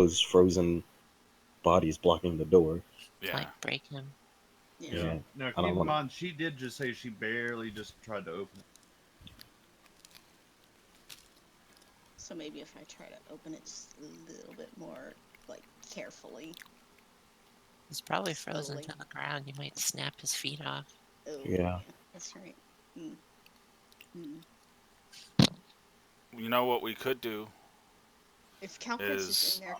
those frozen bodies blocking the door. Yeah. Like break him. Yeah. Now, I keep don't in want. mind, she did just say she barely just tried to open it. So maybe if I try to open it just a little bit more, like, carefully. He's probably frozen Slowly. to the ground. You might snap his feet off. Oh, Yeah. that's right. Mm. Mm. You know what we could do If Calcrix is in there,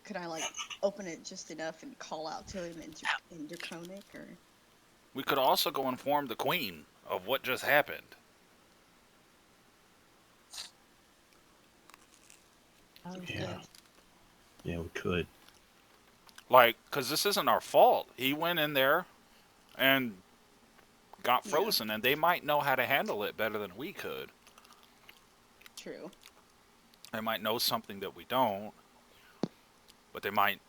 could I like open it just enough and call out to him in Draconic, or? we could also go inform the queen of what just happened. Oh, Yeah. Yeah, we could. Like, because this isn't our fault. He went in there and got Yeah. frozen, and they might know how to handle it better than we could. True. They might know something that we don't, but they might,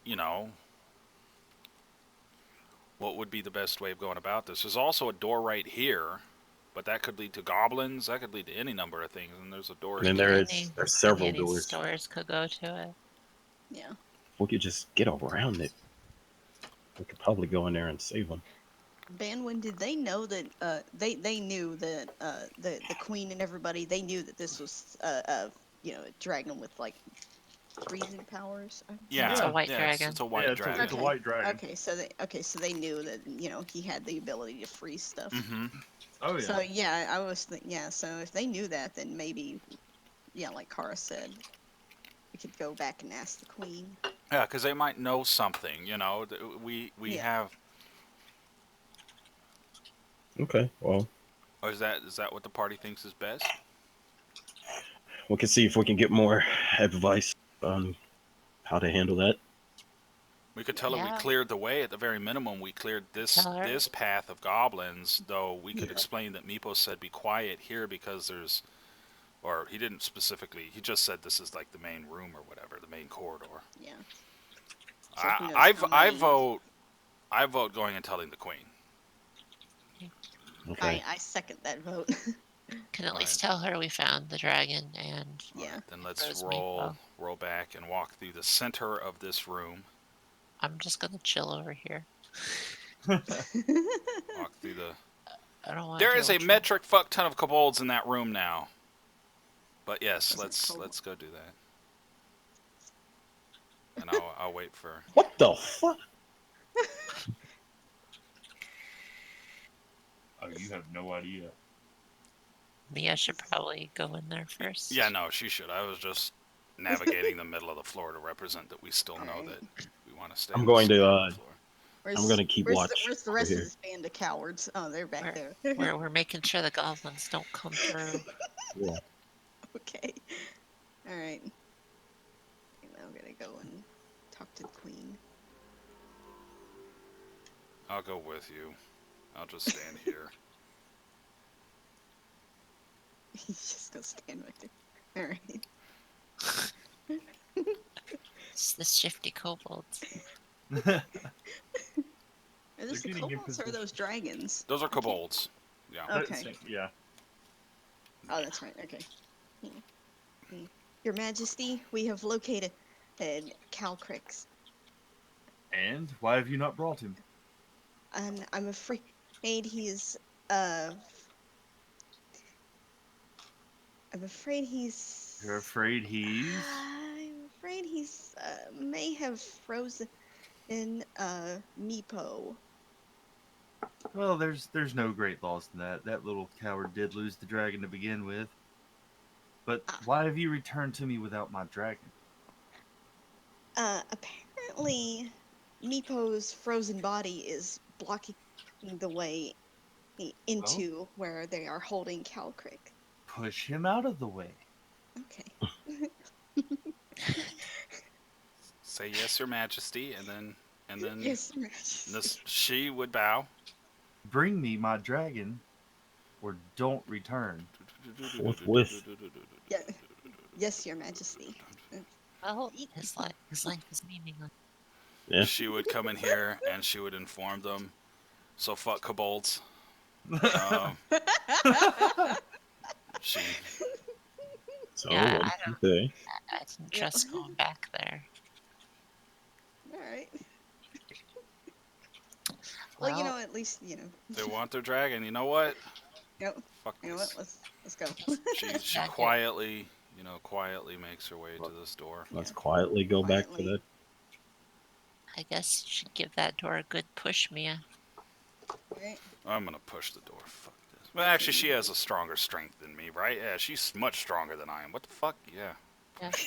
what would be the best way of going about this? There's also a door right here, but that could lead to goblins. That could lead to any number of things, and there's a door And then here. there's several Any doors. stores could go to it. Yeah. We could just get around it. We could probably go in there and save them. Banwin, did they know that they knew that the queen and everybody, they knew that this was a dragon with like freezing powers? Yeah, It's a white yeah, dragon. It's a white Yeah, dragon. it's a white dragon. Okay, so they knew that he had the ability to freeze stuff. Mm-hmm. Oh yeah. So yeah, I was so if they knew that, then maybe like Kara said, we could go back and ask the queen. Yeah, because they might know something. We Yeah. have. Okay, well, Or is that what the party thinks is best? we can see if we can get more advice on how to handle that. We could tell her we Yeah. cleared the way. At the very minimum, we cleared this Tell her. this path of goblins. Though we could Yeah. explain that Meepo said be quiet here because there's, or he didn't specifically. He just said this is like the main room or whatever, the main corridor. Yeah. So who knows I how I vote going and telling the queen. Okay. I second that vote. Can at least tell her we found the dragon and Yeah. Right, then let's Rose roll back and walk through the center of this room. I'm just gonna chill over here. Walk through the. I don't want. There is a metric fuck ton of kobolds in that room now. But yes, Doesn't let's go do that. And I'll wait for. What the fuck? Oh, you have no idea. Mia should probably go in there first. Yeah, no, she should. I was just navigating the middle of the floor to represent that we still know that we want to stay. I'm going to. floor. I'm gonna keep watch. Where's the rest of here. this band of cowards? Oh, they're back there. We're making sure the goblins don't come through. Yeah. Okay. All right. Now I'm gonna go and talk to the queen. I'll go with you. I'll just stand here. He's just gonna stand right there. All right. It's the shifty kobolds. Are those the getting in kobolds or are those dragons? Those are kobolds. Yeah. Okay. Yeah. Oh, that's right. Okay. Your Majesty, we have located Calcrix, And why have you not brought him? and I'm afraid he's I'm afraid he's. You're afraid he's. I'm afraid he's may have frozen in Meepo. Well, there's no great loss in that. That little coward did lose the dragon to begin with. But why have you returned to me without my dragon? Apparently, Meepo's frozen body is blocking the way into where they are holding Calcrick. Push him out of the way. Okay. Say yes, Your Majesty, and then Yes, Your Majesty. she would bow. Bring me my dragon, or don't return. Forthwith. Yeah. Yes, Your Majesty. Well, his life is meaningless. Yeah. She would come in here and she would inform them. So fuck kobolds. She. So Yeah, I don't- okay. I didn't trust going back there. Well, Well, at least They want their dragon. You know what? Yep. Fuck You know what? this. Let's go. She Back it. quietly, quietly makes her way to this door. Let's quietly go back to Quietly. that. I guess you should give that door a good push, Mia. Right. I'm gonna push the door. Fuck this. Well, actually, she has a stronger strength than me, right? Yeah, she's much stronger than I am. What the fuck? Yeah.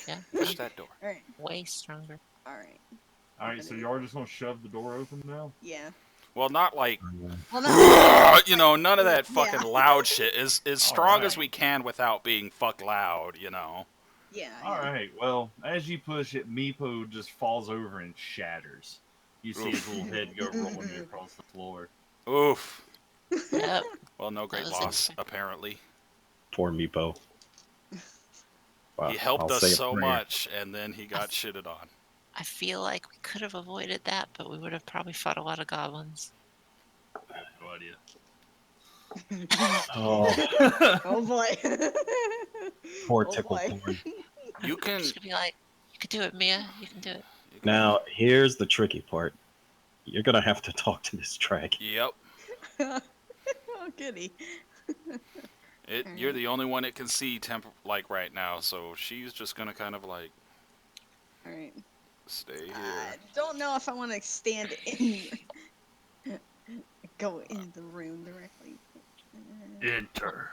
Yeah. Push that door. All right. Way stronger. All right. All right, so you are just gonna shove the door open now? Yeah. Well, not like, Well, not none of that yeah. fucking loud shit. As strong as Alright. we can without being fuck loud, Yeah. All right. Well, as you push it, Meepo just falls over and shatters. You see his little head go rolling across the floor. Oof. Yep. Well, no great was loss, it. apparently. Poor Meepo. Wow, He helped I'll us say a so prayer. much, and then he got shitted on. I feel like we could have avoided that, but we would have probably fought a lot of goblins. No idea. Oh, Oh boy. poor Oh, Tickle boy. Porn. You can. Just gonna be like, you can do it, Mia. You can do it. Now, here's the tricky part. You're gonna have to talk to this dragon. Yep. Oh goody. You're the only one that can see right now, so she's just gonna kind of like All right. stay here. I don't know if I want to stand in. Go in the room directly. Enter.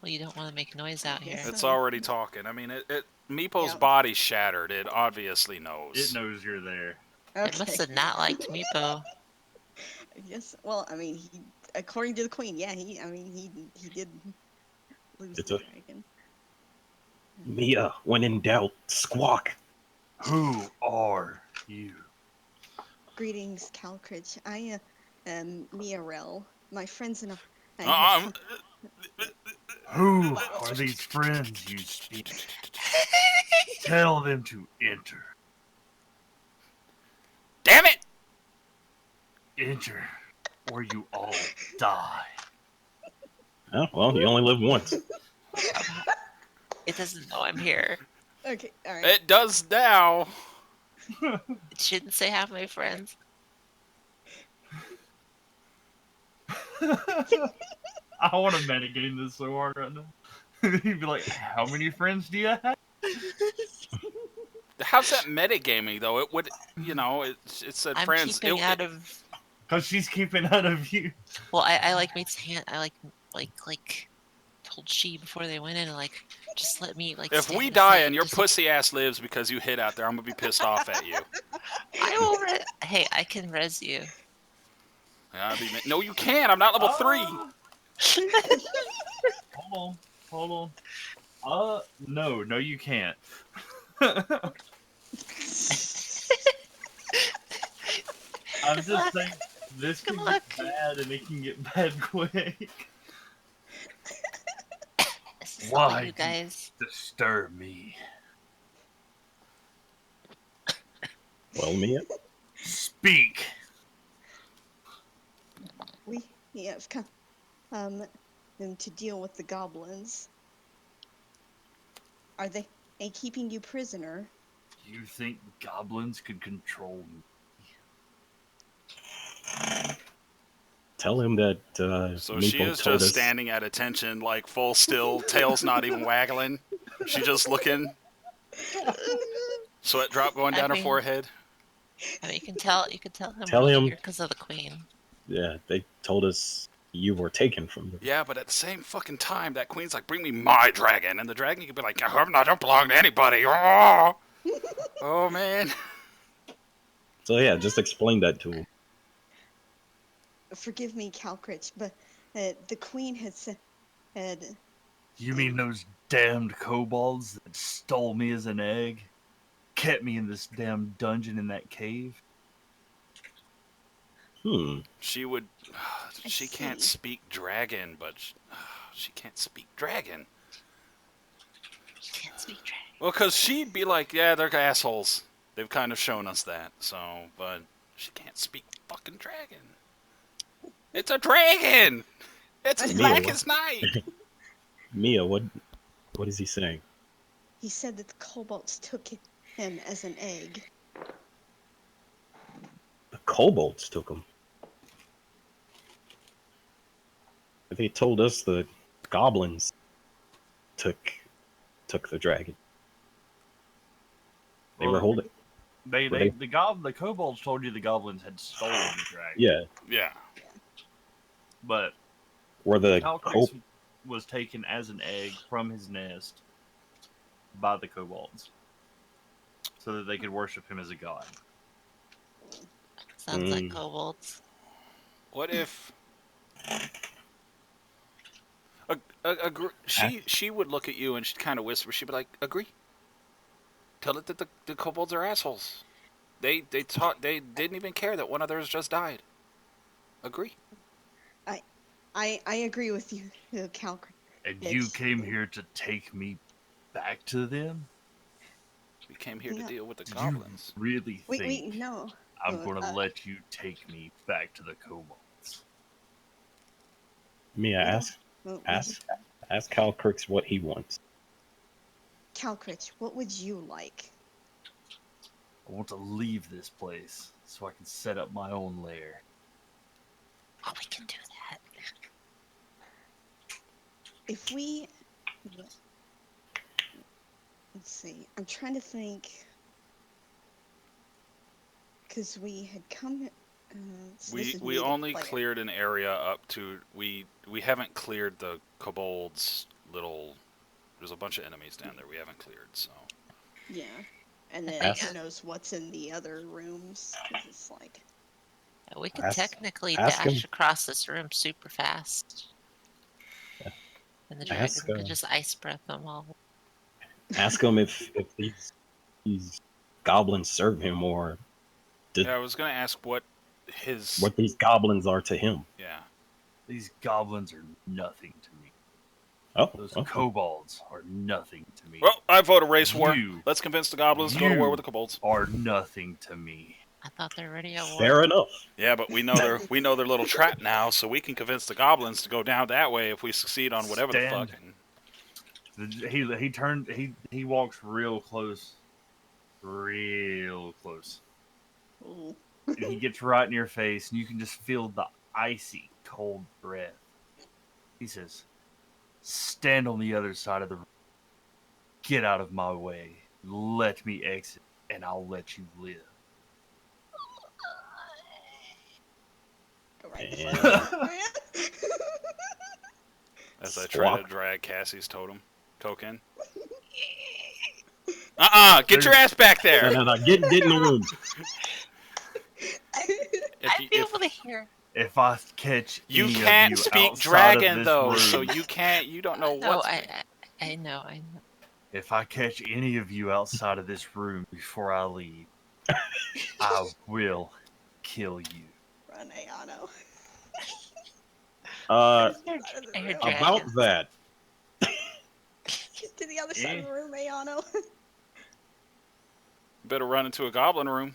Well, you don't want to make noise out here. Yes. It's already talking. I mean, Meepo's Yep. body's shattered. It obviously knows. It knows you're there. Okay. It must have not liked Meepo. Yes. Well, I mean, according to the queen, yeah, he did lose It's the a- dragon. Mia, when in doubt, squawk. Who are you? Greetings, Calcridge. I am Miarel. My friends and I. Um, Who are these friends you speak? Tell them to enter. damn it! Enter, or you all die. Oh, well, you only live once. It doesn't know I'm here. Okay. All right. It does now. It shouldn't say half my friends. I want to metagame this so hard right now. He'd be like, how many friends do you have? How's that metagaming though? It would, it said I'm friends. keeping out of. Because she's keeping out of you. Well, I like made hand. I like told she before they went in, like, just let me like. If stand we in the die front, and your just- pussy ass lives because you hid out there, I'm gonna be pissed off at you. I will. Hey, I can res you. No, you can't. I'm not level 3. Hold on. No, you can't. I'm just saying, this can Good get luck. bad and it can get bad quick. This is Why all you do- guys. Disturb me. Well, Mia, Speak. We have come to deal with the goblins. Are they keeping you prisoner? You think goblins could control me? tell him that So she Meepo is told just us. standing at attention, like full still, tail's not even waggling. She just looking. Sweat drop going down her mean- forehead. I mean, you can tell him. Tell we're him. here because of the queen. Yeah, they told us you were taken from them. Yeah, but at the same fucking time, that queen's like, bring me my dragon. And the dragon could be like, I don't belong to anybody. Oh, oh man. So yeah, just explain that to him. Forgive me, Calcridge, but the queen had said. You mean those damned kobolds that stole me as an egg? Kept me in this damn dungeon in that cave? She would. She can't see. speak dragon, but she can't speak dragon. You can't speak dragon. Well, because she'd be like, yeah, they're assholes. They've kind of shown us that. So, but she can't speak fucking dragon. It's a dragon! It's as Mia, black what? as night! Mia, what is he saying? He said that the kobolds took him as an egg. The kobolds took him. They told us the goblins took the dragon. They were Well, holding. They Were they they? the kobolds told you the goblins had stolen the dragon. Yeah. Yeah. But Were the Calcrix was taken as an egg from his nest by the kobolds, so that they could worship him as a god. Sounds like kobolds. What if she would look at you and she'd kind of whisper. She'd be like, "Agree. Tell it that the kobolds are assholes. They didn't even care that one of theirs just died. Agree." I agree with you, Calcrin. And you came here to take me back to them? We came here to deal with the Do goblins. you really think no. I'm going to let you take me back to the kobolds? Mia, ask Calcrix what he wants. Calcritch, what would you like? I want to leave this place so I can set up my own lair. Oh, we can do that. If we... Let's see. I'm trying to think... Because we had come... so We only cleared an area up to... We haven't cleared the kobolds' little... There's a bunch of enemies down there we haven't cleared, so... Yeah. And then who knows what's in the other rooms. 'Cause it's like... We could technically ask dash him. across this room super fast. And the dragon Ask, could just ice breath them all. Ask him if these goblins serve him or Yeah, I was going to ask what these goblins are to him. Yeah. These goblins are nothing to me. Oh, Those okay. kobolds are nothing to me. Well, I vote a race war. You- Let's convince the goblins to go to war with the kobolds. Are nothing to me. I thought they were already at war. Fair enough. Yeah, but we know their little trap now, so we can convince the goblins to go down that way if we succeed on whatever the fuck. He walks real close. Real close. Ooh. And he gets right in your face, and you can just feel the icy, cold breath. He says, "Stand on the other side of the room. Get out of my way. Let me exit, and I'll let you live." Go right And- As I try to drag Cassie's token. Get your ass back there. No, get in the room. I'd be able to hear. If I catch You any can't of you speak outside dragon of this though, room, so you don't know No, what. I know. if I catch any of you outside of this room before I leave, I will kill you. Run, Ayano. I hear About dragons. that, Get to the other side of the room, Ayano. Better run into a goblin room.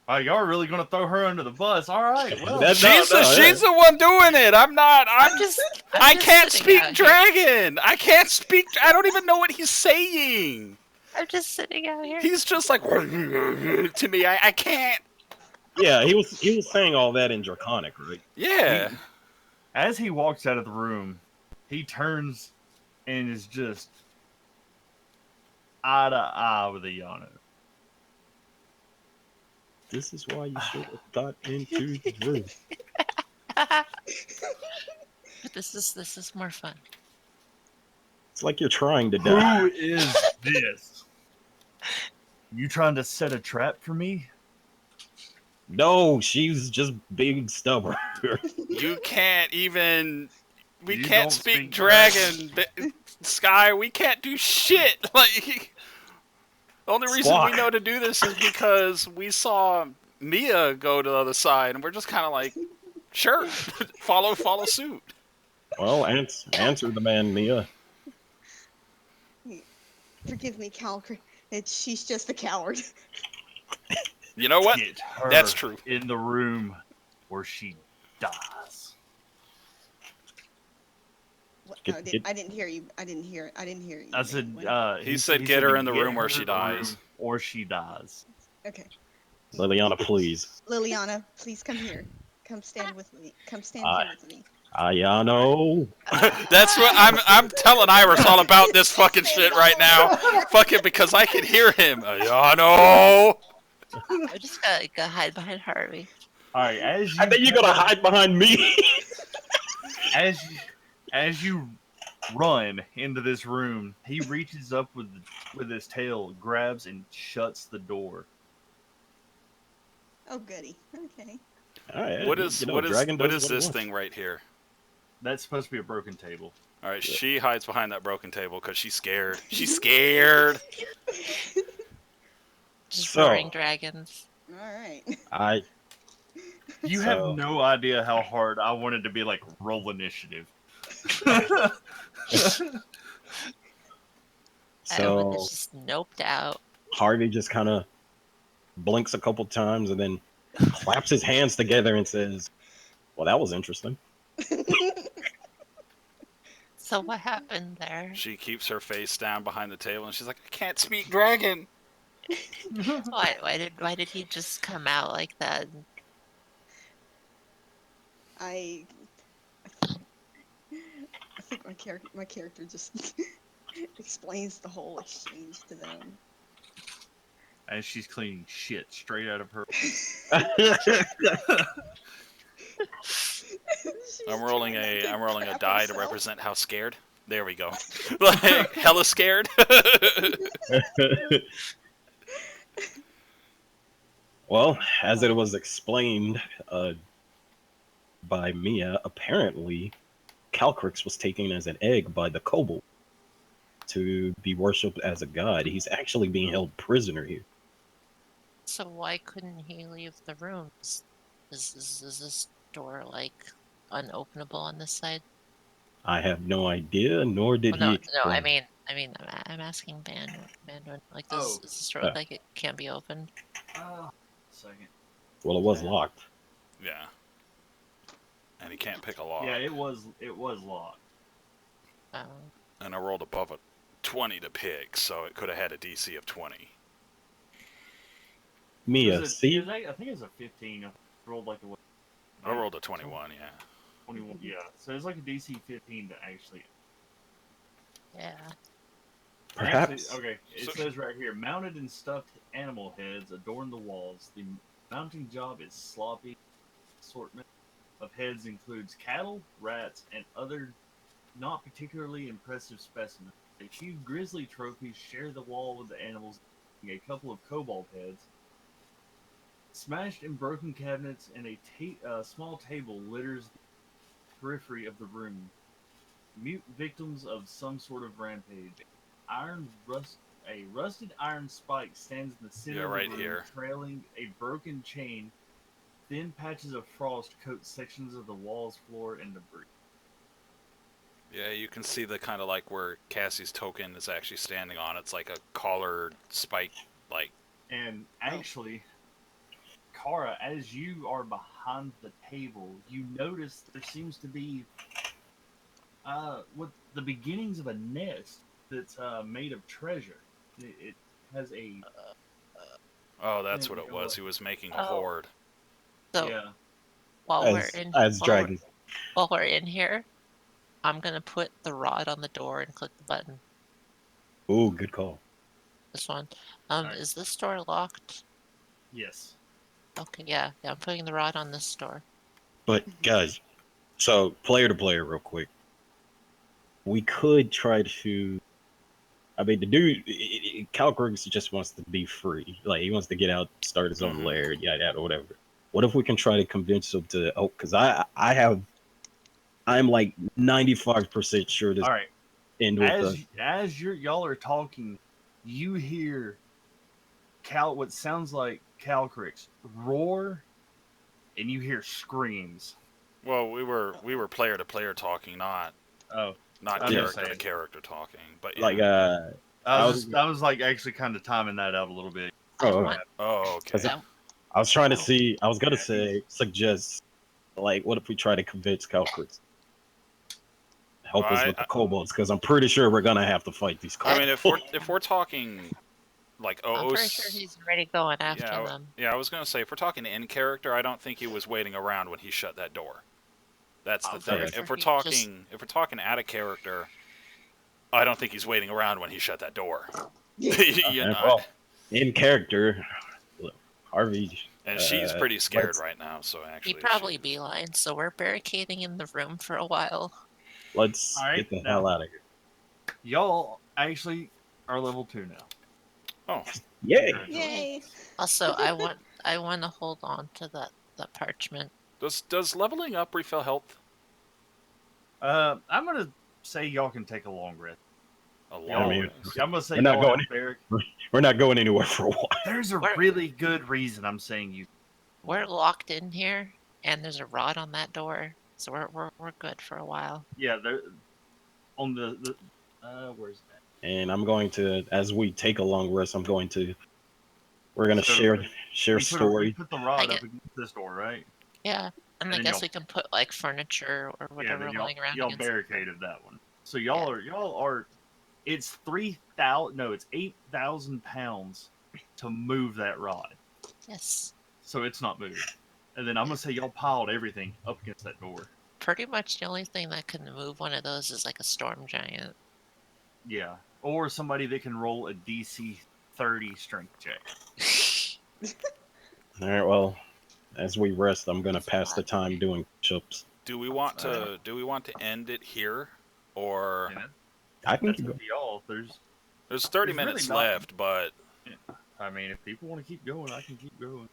Oh, y'all are really gonna throw her under the bus? All right. Well, She's the one doing it. I'm not. I'm just can't sitting speak out here. dragon. I can't speak. I don't even know what he's saying. I'm just sitting out here. He's just like to me. I can't. yeah, he was saying all that in Draconic, right? Yeah. as he walks out of the room, he turns and is just eye to eye with Ayano. This is why you should have got into the room. But this is more fun. It's like you're trying to die. Who is this? You trying to set a trap for me? No, she's just being stubborn. You can't even. We You can't don't speak speak dragon. Sky, we can't do shit. Like, the only reason Squawk. we know to do this is because we saw Mia go to the other side, and we're just kind of like, sure, follow suit. Well, answer the man, Mia. Forgive me, Calcri. She's just a coward. You know what? Get her That's true. in the room where she dies. What? Get- No, get- I didn't hear you. I didn't hear you. I said, When- He said get her in the room where she in the dies. room or she dies. Okay. Liliana, please. Liliana, please come here. Come stand with me. Come stand I here with me. Ayano. That's what I'm telling Iris all about this fucking shit right now. Fucking because I can hear him. Ayano. I'm just gonna go hide behind Harvey. All right, as I you think you're gonna hide behind me. as you run into this room, he reaches up with his tail, grabs and shuts the door. Oh, goody. Okay. All right, What is dragon what does is what he this wants. thing right here? That's supposed to be a broken table. All right, she hides behind that broken table because she's scared. She's scared. Just So- roaring dragons. All right. I You So- have no idea how hard I wanted to be like roll initiative. That one so is just noped out. Harvey just kind of blinks a couple times and then claps his hands together and says, "Well, that was interesting." So what happened there? She keeps her face down behind the table and she's like, I can't speak dragon. Why did he just come out like that? I think my character just explains the whole exchange to them. As she's cleaning shit straight out of her. I'm rolling trying not to a crap die to herself. represent how scared. There we go. Like hella scared. Well, as it was explained by Mia, apparently Calcrix was taken as an egg by the Kobold to be worshipped as a god. He's actually being held prisoner here. So why couldn't he leave the rooms? Is this door like unopenable on this side? I have no idea, nor did Well, he no. I explain. mean, I'm asking Bandor. Like, Oh. does this door look like it can't be opened? Second. Well, it was locked. Yeah. And he can't pick a lock. Yeah, it was locked. Um, And I rolled above a 20 to pick, so it could have had a DC of 20. Mia, see? I think it was a 15. I rolled like a I rolled a 21, yeah. 21. Yeah, so it's like a DC 15 to actually. yeah. Perhaps. Actually, okay, it says right here, mounted and stuffed animal heads adorn the walls. The mounting job is sloppy. Assortment of heads includes cattle, rats, and other not particularly impressive specimens. A few grisly trophies share the wall with the animals, a couple of kobold heads. Smashed and broken cabinets and a small table litters the periphery of the room. Mute victims of some sort of rampage. A rusted iron spike stands in the center Yeah, of the right room, here. trailing a broken chain. Thin patches of frost coat sections of the walls, floor, and debris. Yeah, you can see the kind of like where Cassie's token is actually standing on. It's like a collared spike, like. And actually, Kara, as you are behind the table, you notice there seems to be what the beginnings of a nest that's made of treasure. It has a Oh, that's what it was. He was making a Oh. hoard. So yeah. while As dragon. while we're in here, I'm gonna put the rod on the door and click the button. Ooh, good call. This one. Alright. Is this door locked? Yes. Okay, yeah. I'm putting the rod on this door. But guys, so player to player, real quick. We could try to. I mean, the dude, Calcrix just wants to be free. Like he wants to get out, start his own lair, yada yada, whatever. What if we can try to convince him to? Oh, because I'm like 95% sure this All right. end with As y'all are talking, you hear what sounds like Calcrix roar, and you hear screams. Well, we were player to player talking, not Oh, not I'm character just to saying. character talking. But yeah. like I was like actually kind of timing that out a little bit. Oh, want- Oh, okay. I was trying to Oh. see. I was gonna Yeah, suggest, like, what if we try to convince Calcrix help us with the kobolds? Because I'm pretty sure we're gonna have to fight these I kobolds. mean, if we're talking like I'm pretty sure he's already going after them. Yeah, I was gonna say, if we're talking in character, I don't think he was waiting around when he shut that door. That's the thing. pretty If sure we're talking out of character, I don't think he's waiting around when he shut that door. You know, Well, in character, look, Harvey. and she's pretty scared let's- right now. So actually, He'd probably be lying, so we're barricading in the room for a while. Let's All right, get the now- hell out of here. Y'all actually are level 2 now. Oh, Yay! Yay! Also, I want to hold on to that parchment. does leveling up refill health? I'm gonna say y'all can take a long rest. A Y'all, long I mean, rest. I'm gonna say we're not y'all going have barrack. We're not going anywhere for a while. There's a Where- really good reason I'm saying you. We're locked in here, and there's a rod on that door, so we're good for a while. Yeah, there on the where's that? And I'm going to, as we take a long rest, we're gonna So, share You story. put the rod I up against this door, right? Yeah, and And I then guess y'all- we can put like furniture or Yeah, whatever then y'all, lying around y'all against it. barricaded that one. So y'all are it's 3,000 no, it's 8,000 pounds to move that rod. Yes, So it's not moving. And then I'm gonna say y'all piled everything up against that door. pretty much the only thing that can move one of those is like a storm giant. Yeah. Or somebody that can roll a DC 30 strength check. All right. Well, as we rest, I'm gonna That's a pass the lot. time doing push-ups. Do we want to end it here, or Yeah, I can that's keep up going. to y'all. There's there's 30 There's really minutes not- left? But I mean, if people want to keep going, I can keep going.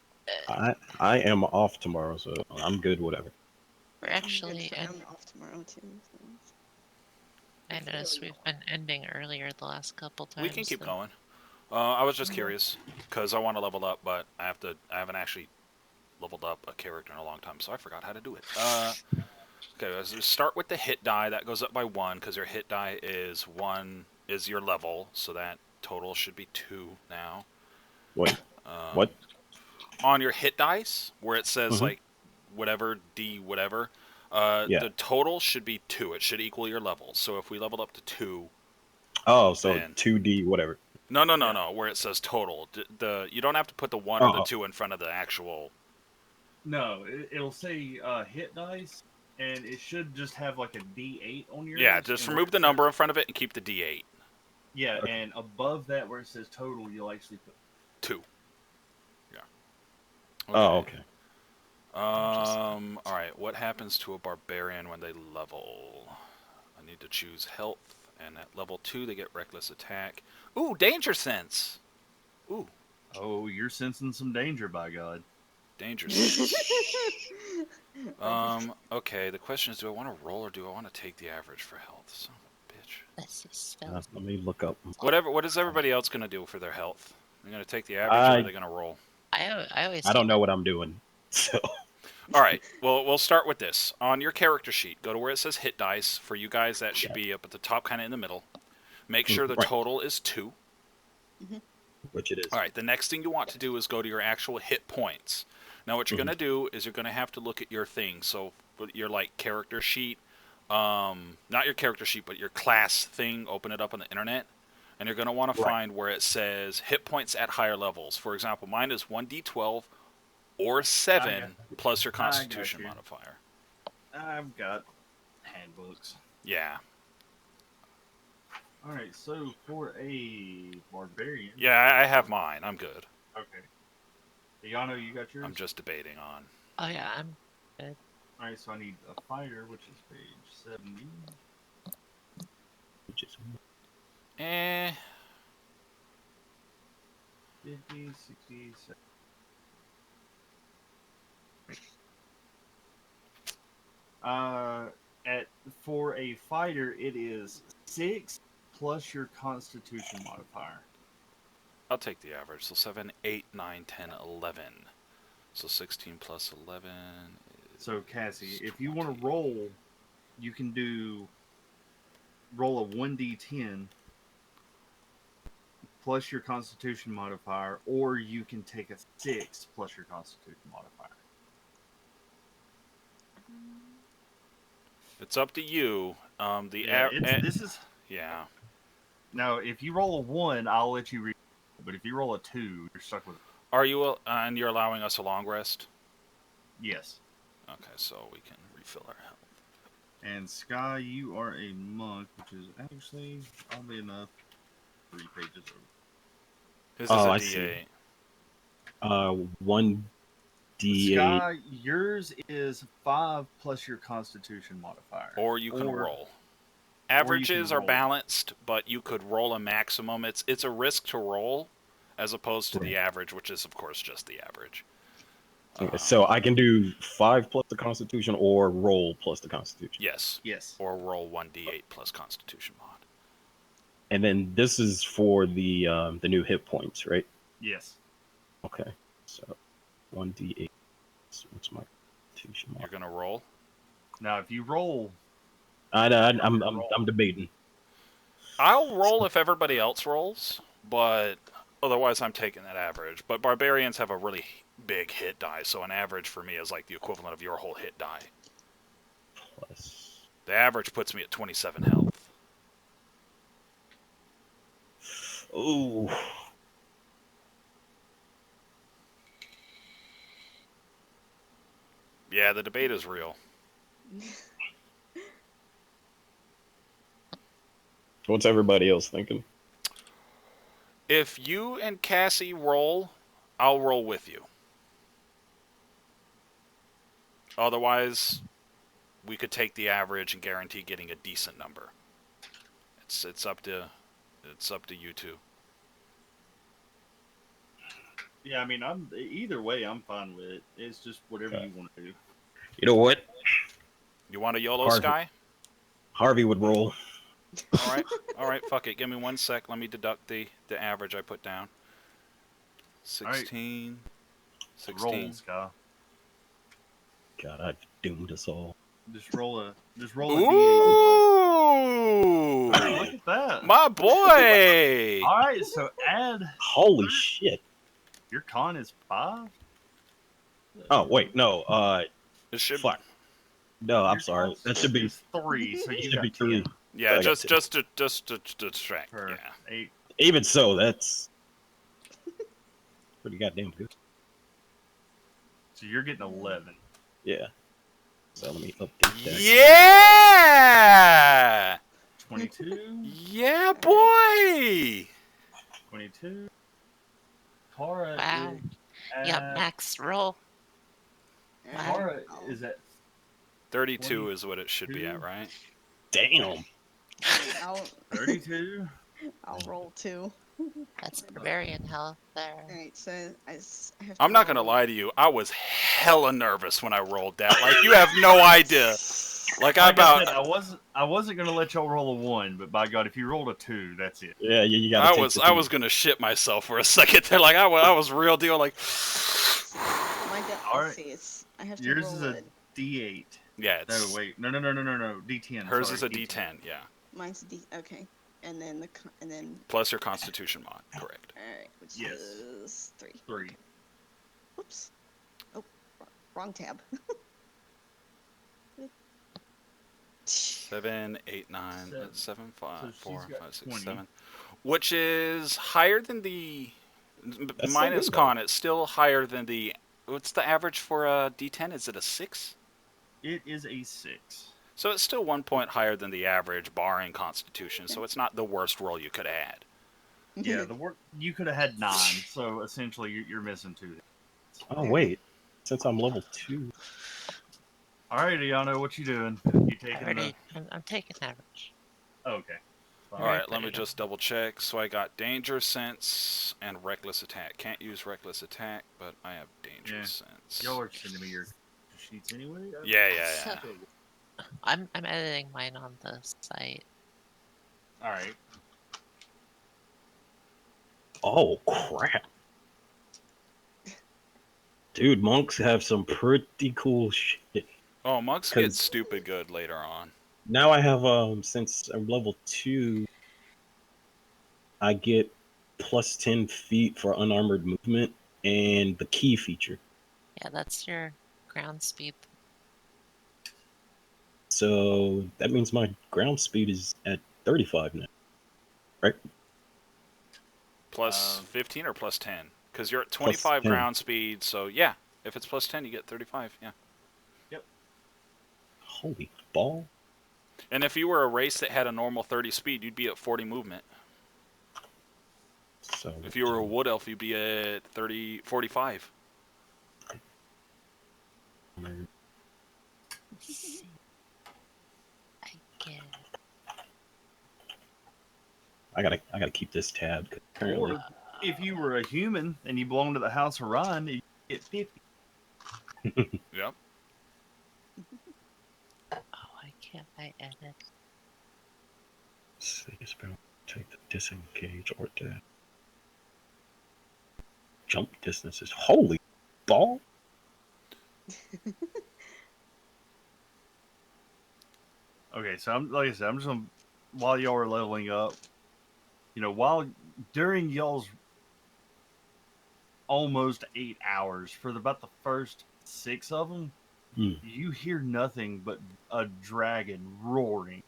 I am off tomorrow, so I'm good. Whatever. We're I'm good actually, for- and I'm off tomorrow too. So. I noticed we've been ending earlier the last couple times. we can keep so- going. I was just Mhm. curious because I want to level up, but I haven't actually leveled up a character in a long time, so I forgot how to do it. Okay, let's just start with the hit die. That goes up by 1 because your hit die is your level, so that total should be 2 now. Wait. Um, What? On your hit dice, where it says Mhm. like whatever D whatever, Yeah. the total should be 2. It should equal your level. So if we leveled up to 2, Oh, so Man. 2D, whatever. no, Yeah. where it says total, you don't have to put the 1 or the Oh. 2 in front of the actual. No, it'll say hit dice, and it should just have like a D8 on yours. Yeah, just and remove the number in front of it and keep the D8. Yeah, Okay. and above that where it says total, you'll actually put 2. Yeah. Oh, okay. All right. What happens to a barbarian when they level? I need to choose health, and at level 2 they get reckless attack. Ooh, danger sense. Ooh, Oh, you're sensing some danger, by God. danger sense. Okay. The question is, do I want to roll or do I want to take the average for health? Son of a bitch. Let's see spells. Let me look up. What is everybody else gonna do for their health? They're gonna take the average, or are they gonna roll? I always. I don't take know what I'm doing. So All right. Well, we'll start with this. On your character sheet, go to where it says hit dice. For you guys, that should be up at the top, kind of in the middle. Make sure the Right. total is 2. which it is. All right. The next thing you want to do is go to your actual hit points. Now, what you're going to do is you're going to have to look at your thing. So, your like character sheet, not your character sheet, but your class thing. Open it up on the internet, and you're going to want to Right. find where it says hit points at higher levels. For example, mine is 1d12 or 7 plus your I got Constitution you. modifier. I've got handbooks. Yeah. All right, so for a barbarian. Yeah, I have mine. I'm good. Okay. Yano, you got yours? I'm just debating on. Oh yeah, I'm. All right, so I need a fighter, which is page 70. Which is 50, 60, 70. For a fighter, it is 6 plus your Constitution modifier. I'll take the average. So 7, 8, 9, 10, 11. So 16 plus 11 is So Cassie, if you want 20. to roll, you can roll a 1d10 plus your Constitution modifier, or you can take a 6 plus your Constitution modifier. It's up to you. This is Yeah. now. If you roll a 1, I'll let you read But if you roll a 2, you're stuck with. Are you and you're allowing us a long rest? Yes. Okay, so we can refill our health. And Sky, you are a monk, which is actually, oddly enough, 3 pages over. This is Oh, a I D8. see. 1d8. Sky, yours is 5 plus your Constitution modifier. Or you can roll. Or you Averages can are roll. balanced, but you could roll a maximum. It's a risk to roll, as opposed to the Right. average, which is of course just the average. Okay, so I can do 5 plus the Constitution or roll plus the Constitution. Yes. Yes. Or roll 1d8 plus Constitution mod. And then this is for the new hit points, right? Yes. Okay, so 1d8. So what's my Constitution mod? You're gonna roll. Now, if you roll, I'm debating. I'll roll if everybody else rolls, but otherwise I'm taking that average. But barbarians have a really big hit die, so an average for me is like the equivalent of your whole hit die. Plus. The average puts me at 27 health. Ooh. Yeah, the debate is real. What's everybody else thinking? If you and Cassie roll, I'll roll with you. Otherwise, we could take the average and guarantee getting a decent number. It's up to you two. Yeah, I mean, either way, I'm fine with it. It's just whatever Okay. you want to do. You know what? You want a YOLO, Harvey. Sky? Harvey would roll. All right, fuck it. Give me 1 sec. Let me deduct the average I put down. 16. 16. roll, Sky. God, I've doomed us all. Just roll a D8. Ooh! Look at that. My boy! All right, so add Holy shit. your con is 5. Oh, wait, no. It should Fuck. No, I'm Your sorry. con That should be is 3, so you should got be 10 3. Yeah, I got just to distract. per Yeah. 8. Even so, that's pretty goddamn good. So you're getting 11. Yeah. So let me update that. Yeah! 22. Yeah, boy! 22. Tara Wow. is Yeah, at, max roll. Tara is at 32 is what it should be at, right? Damn. I'll 32. I'll roll 2. That's barbarian health there. All right, so I have to I'm not gonna roll- lie to you. I was hella nervous when I rolled that. Like, you have no idea. Like, Like I said, I wasn't gonna let y'all roll a 1, but by God, if you rolled a 2, that's it. Yeah, you gotta I take was the I was gonna shit myself for a second there. Like, I was real deal. Like, My All let's right. see, it's I have to Yours roll is a D8. yeah, No, it's wait. No. D10. hers sorry, is a D10. Yeah, Mine's a D. Okay, and then and then plus your Constitution mod. Correct. all right, which Yes. is 3. 3. Oops. Oh, wrong tab. 7, 8, 9, Seven. 7, 5, So she's 4, got 5, 6, 20. 7. Which is higher than the That's minus so good, con. It's still higher than the. What's the average for a D10? Is it a 6? It is a 6. So it's still 1 point higher than the average, barring Constitution. So it's not the worst roll you could add. Yeah, the work you could have had 9, so essentially you're missing 2. Oh wait. Since I'm level 2. All right, Iano, what you doing? You taking Already, I'm taking average. the? Okay. Fine. All right, put let me it just double check. So I got Danger Sense and Reckless Attack. Can't use Reckless Attack, but I have Danger Yeah. Sense. Y'all are sending me your sheets anyway. Yeah. I'm editing mine on the site. All right. Oh crap. Dude, monks have some pretty cool shit. Oh, monks get 'Cause- stupid good later on. Now I have since I'm level 2, I get plus 10 feet for unarmored movement and the key feature. Yeah, that's your ground speed. So that means my ground speed is at 35 now. Right? Plus 15 or plus 10? Because you're at Plus 25 10. ground speed, so yeah. If it's plus 10, you get 35, yeah. Holy ball. And if you were a race that had a normal 30 speed, you'd be at 40 movement. So If you were a wood elf, you'd be at 45. Let's see. I get I gotta keep this tab. 'Cause currently, Or if you were a human and you belong to the House of Ryan, you get 50. Yep. I edit. see, spell take the disengage or death. Jump distances. Holy ball. Okay, so like I said, I'm just gonna, while y'all are leveling up, while during y'all's almost 8 hours for about the first 6 of them, you hear nothing but a dragon roaring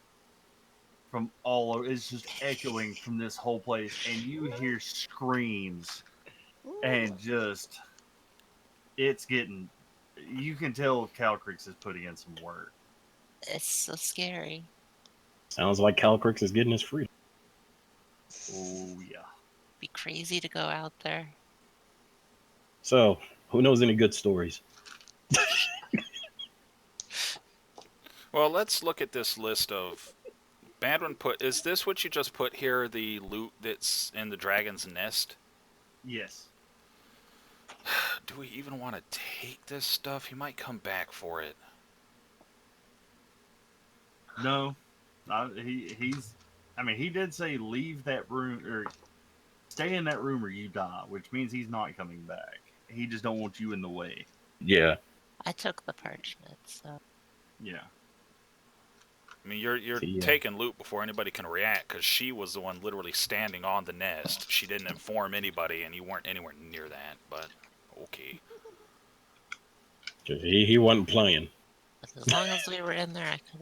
from all over. It's just echoing from this whole place, and you hear screams and just it's getting. You can tell Calcrix is putting in some work. It's so scary. Sounds like Calcrix is getting his freedom. Oh yeah. Be crazy to go out there. So, who knows any good stories? Well, let's look at this list of... Badwin put... Is this what you just put here, the loot that's in the dragon's nest? Yes. Do we even want to take this stuff? He might come back for it. No. He's. I mean, he did say leave that room or stay in that room or you die, which means he's not coming back. He just don't want you in the way. Yeah. I took the parchment, so Yeah. I mean, you're See, yeah. taking loot before anybody can react, because she was the one literally standing on the nest. She didn't inform anybody, and you weren't anywhere near that, but okay. He wasn't playing. as long as we were in there, I could.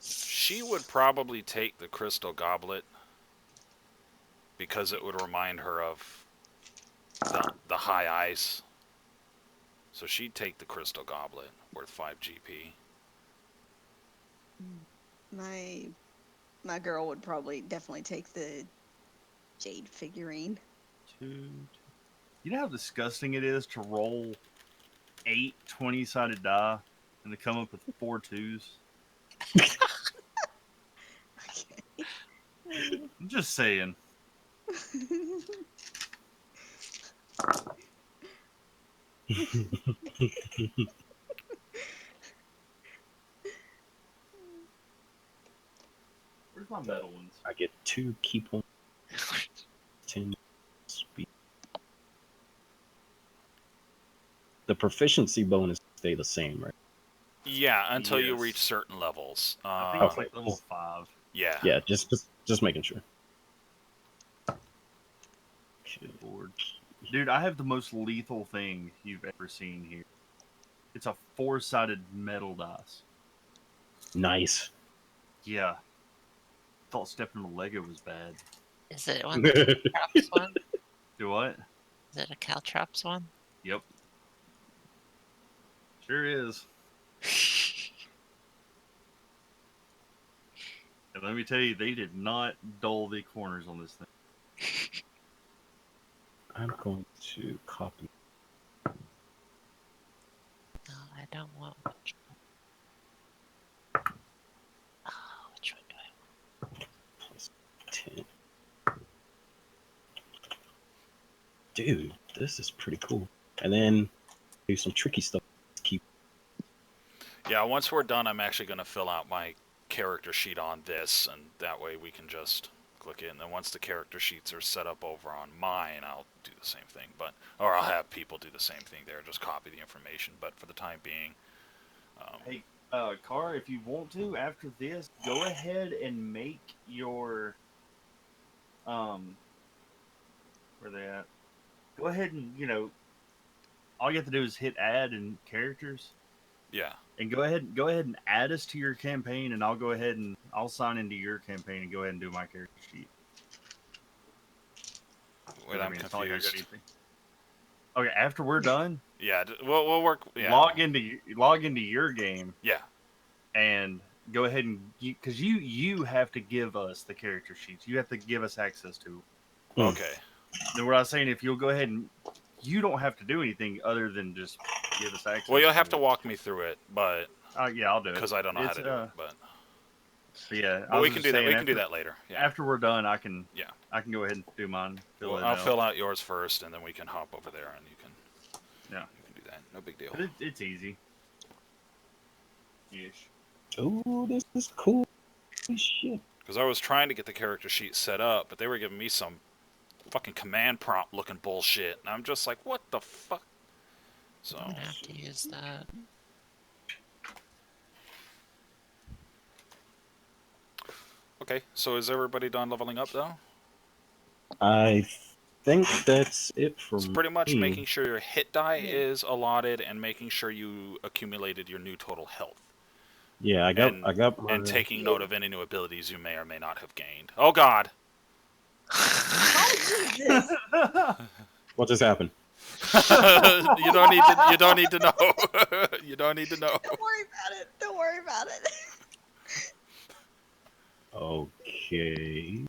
She would probably take the crystal goblet, because it would remind her of the high ice. So she'd take the crystal goblet, worth 5 GP. My girl would probably definitely take the jade figurine. You know how disgusting it is to roll 8 20-sided die and to come up with 4 2s? Okay. I'm just saying. Where's my metal ones? I get 2 key points. 10 speed. The proficiency bonus stay the same, right? Yeah, until you Yes. reach certain levels. I think it's like level 5. Yeah. Yeah, just making sure. Lord. Dude, I have the most lethal thing you've ever seen here. It's a 4-sided metal dice. Nice. Yeah. Thought stepping on a Lego was bad. Is it one of the Caltrops one? Do what? Is it a Caltrops one? Yep. Sure is. And let me tell you, they did not dull the corners on this thing. I'm going to copy. No, I don't want which one. Oh, which one do I want? Plus 10. Dude, this is pretty cool. And then do some tricky stuff. Keep. Yeah, once we're done, I'm actually going to fill out my character sheet on this, and that way we can just click it. And then once the character sheets are set up over on mine, I'll do the same thing. Or I'll have people do the same thing there, just copy the information. But for the time being... Hey, Car, if you want to, after this, go ahead and make your... Where they at? Go ahead and, all you have to do is hit add in characters. Yeah. And go ahead and add us to your campaign, and I'll sign into your campaign and go ahead and do my character sheet. Wait, I'm it's not like I got confused. anything. Okay, after we're done, Yeah, we'll work. Yeah. log into your game Yeah. and go ahead and because you have to give us the character sheets. You have to give us access to. Okay. Then what I was saying, if you'll go ahead and you don't have to do anything other than just give us access. Well, you'll have to to it. walk me through it, but Yeah, I'll do it because I don't know how to do it. But yeah, but we can do that. We can do that later. Yeah. After we're done, I can go ahead and do mine. I'll fill out yours first, and then we can hop over there, and you can do that. No big deal. But it's easy. Ish. Oh, this is cool. Holy shit. Because I was trying to get the character sheet set up, but they were giving me some fucking command prompt looking bullshit, and I'm just like, what the fuck? So I'm gonna have to use that. okay, so is everybody done leveling up though? I think that's it for It's pretty much me. making sure your hit die is allotted and making sure you accumulated your new total health. Yeah, I got my... And taking note of any new abilities you may or may not have gained. Oh God! Jesus. What just happened? You don't need to. You don't need to know. You don't need to know. Don't worry about it. Don't worry about it. Okay.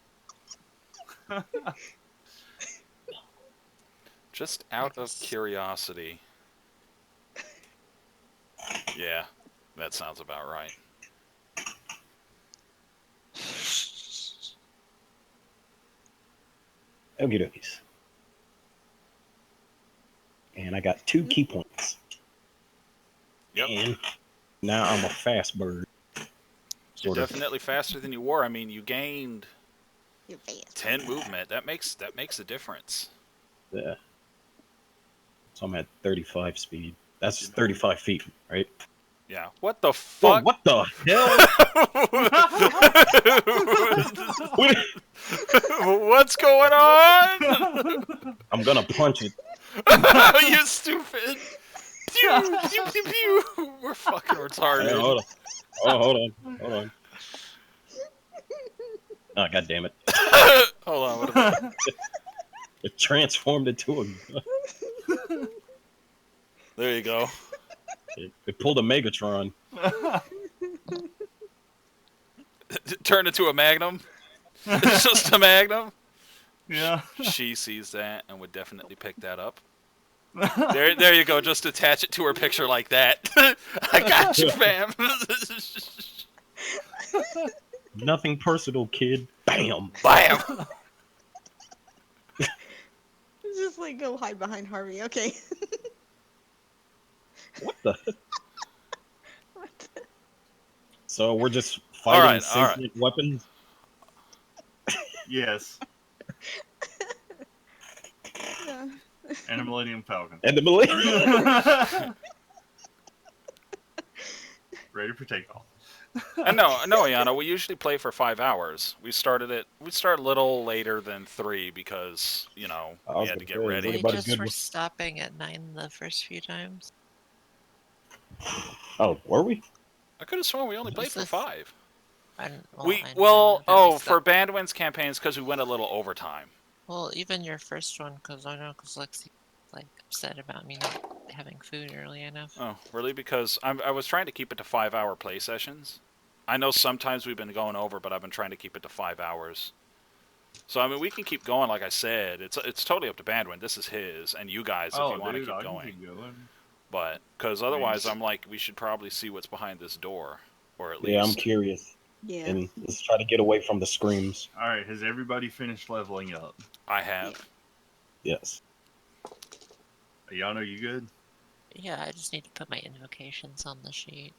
Just out of curiosity. Yeah, that sounds about right. Okie dokies. And I got 2 key points. Yep. And now I'm a fast bird. You're definitely faster than you were. I mean, you gained You're fast. 10 movement. That makes a difference. Yeah. So I'm at 35 speed. That's 35 feet, right? Yeah. What the Oh, fuck? what the hell? What's going on? I'm gonna punch it. You stupid. Pew, pew, pew, pew. We're fucking retarded. Hey, hold on. Oh, hold on. Oh, god damn it. Hold on. What about... It transformed into a gun. There you go. It pulled a Megatron. Turned into a Magnum. It's just a Magnum. Yeah. She sees that and would definitely pick that up. There you go. Just attach it to her picture like that. I got you, fam. Nothing personal, kid. Bam. Bam. Just like go hide behind Harvey. Okay. What the? What the- So we're just fighting All right. sentient weapons? Yes. Yeah. And a Millennium Falcon. And the Millennium. Ready for takeoff. No, Ayana. We usually play for 5 hours. We started a little later than 3 because we had to get ready. We Everybody just good were with- stopping at 9 the first few times. Oh, were we? I could have sworn we only played Is for this- 5. I don't know We that for stopped. Bandwin's campaigns because we went a little overtime. Well, even your first one, because I know, because Lexi like upset about me not having food early enough. Oh, really? Because I was trying to keep it to 5-hour play sessions. I know sometimes we've been going over, but I've been trying to keep it to 5 hours. So I mean, we can keep going. Like I said, it's totally up to Bandwin. This is his, and you guys if you want to keep I going. can keep going. But because otherwise, I'm like, we should probably see what's behind this door, or at least. Yeah, I'm curious. Yeah. And let's try to get away from the screams. All right, has everybody finished leveling up? I have. Yes. Ayano, you good? Yeah, I just need to put my invocations on the sheet.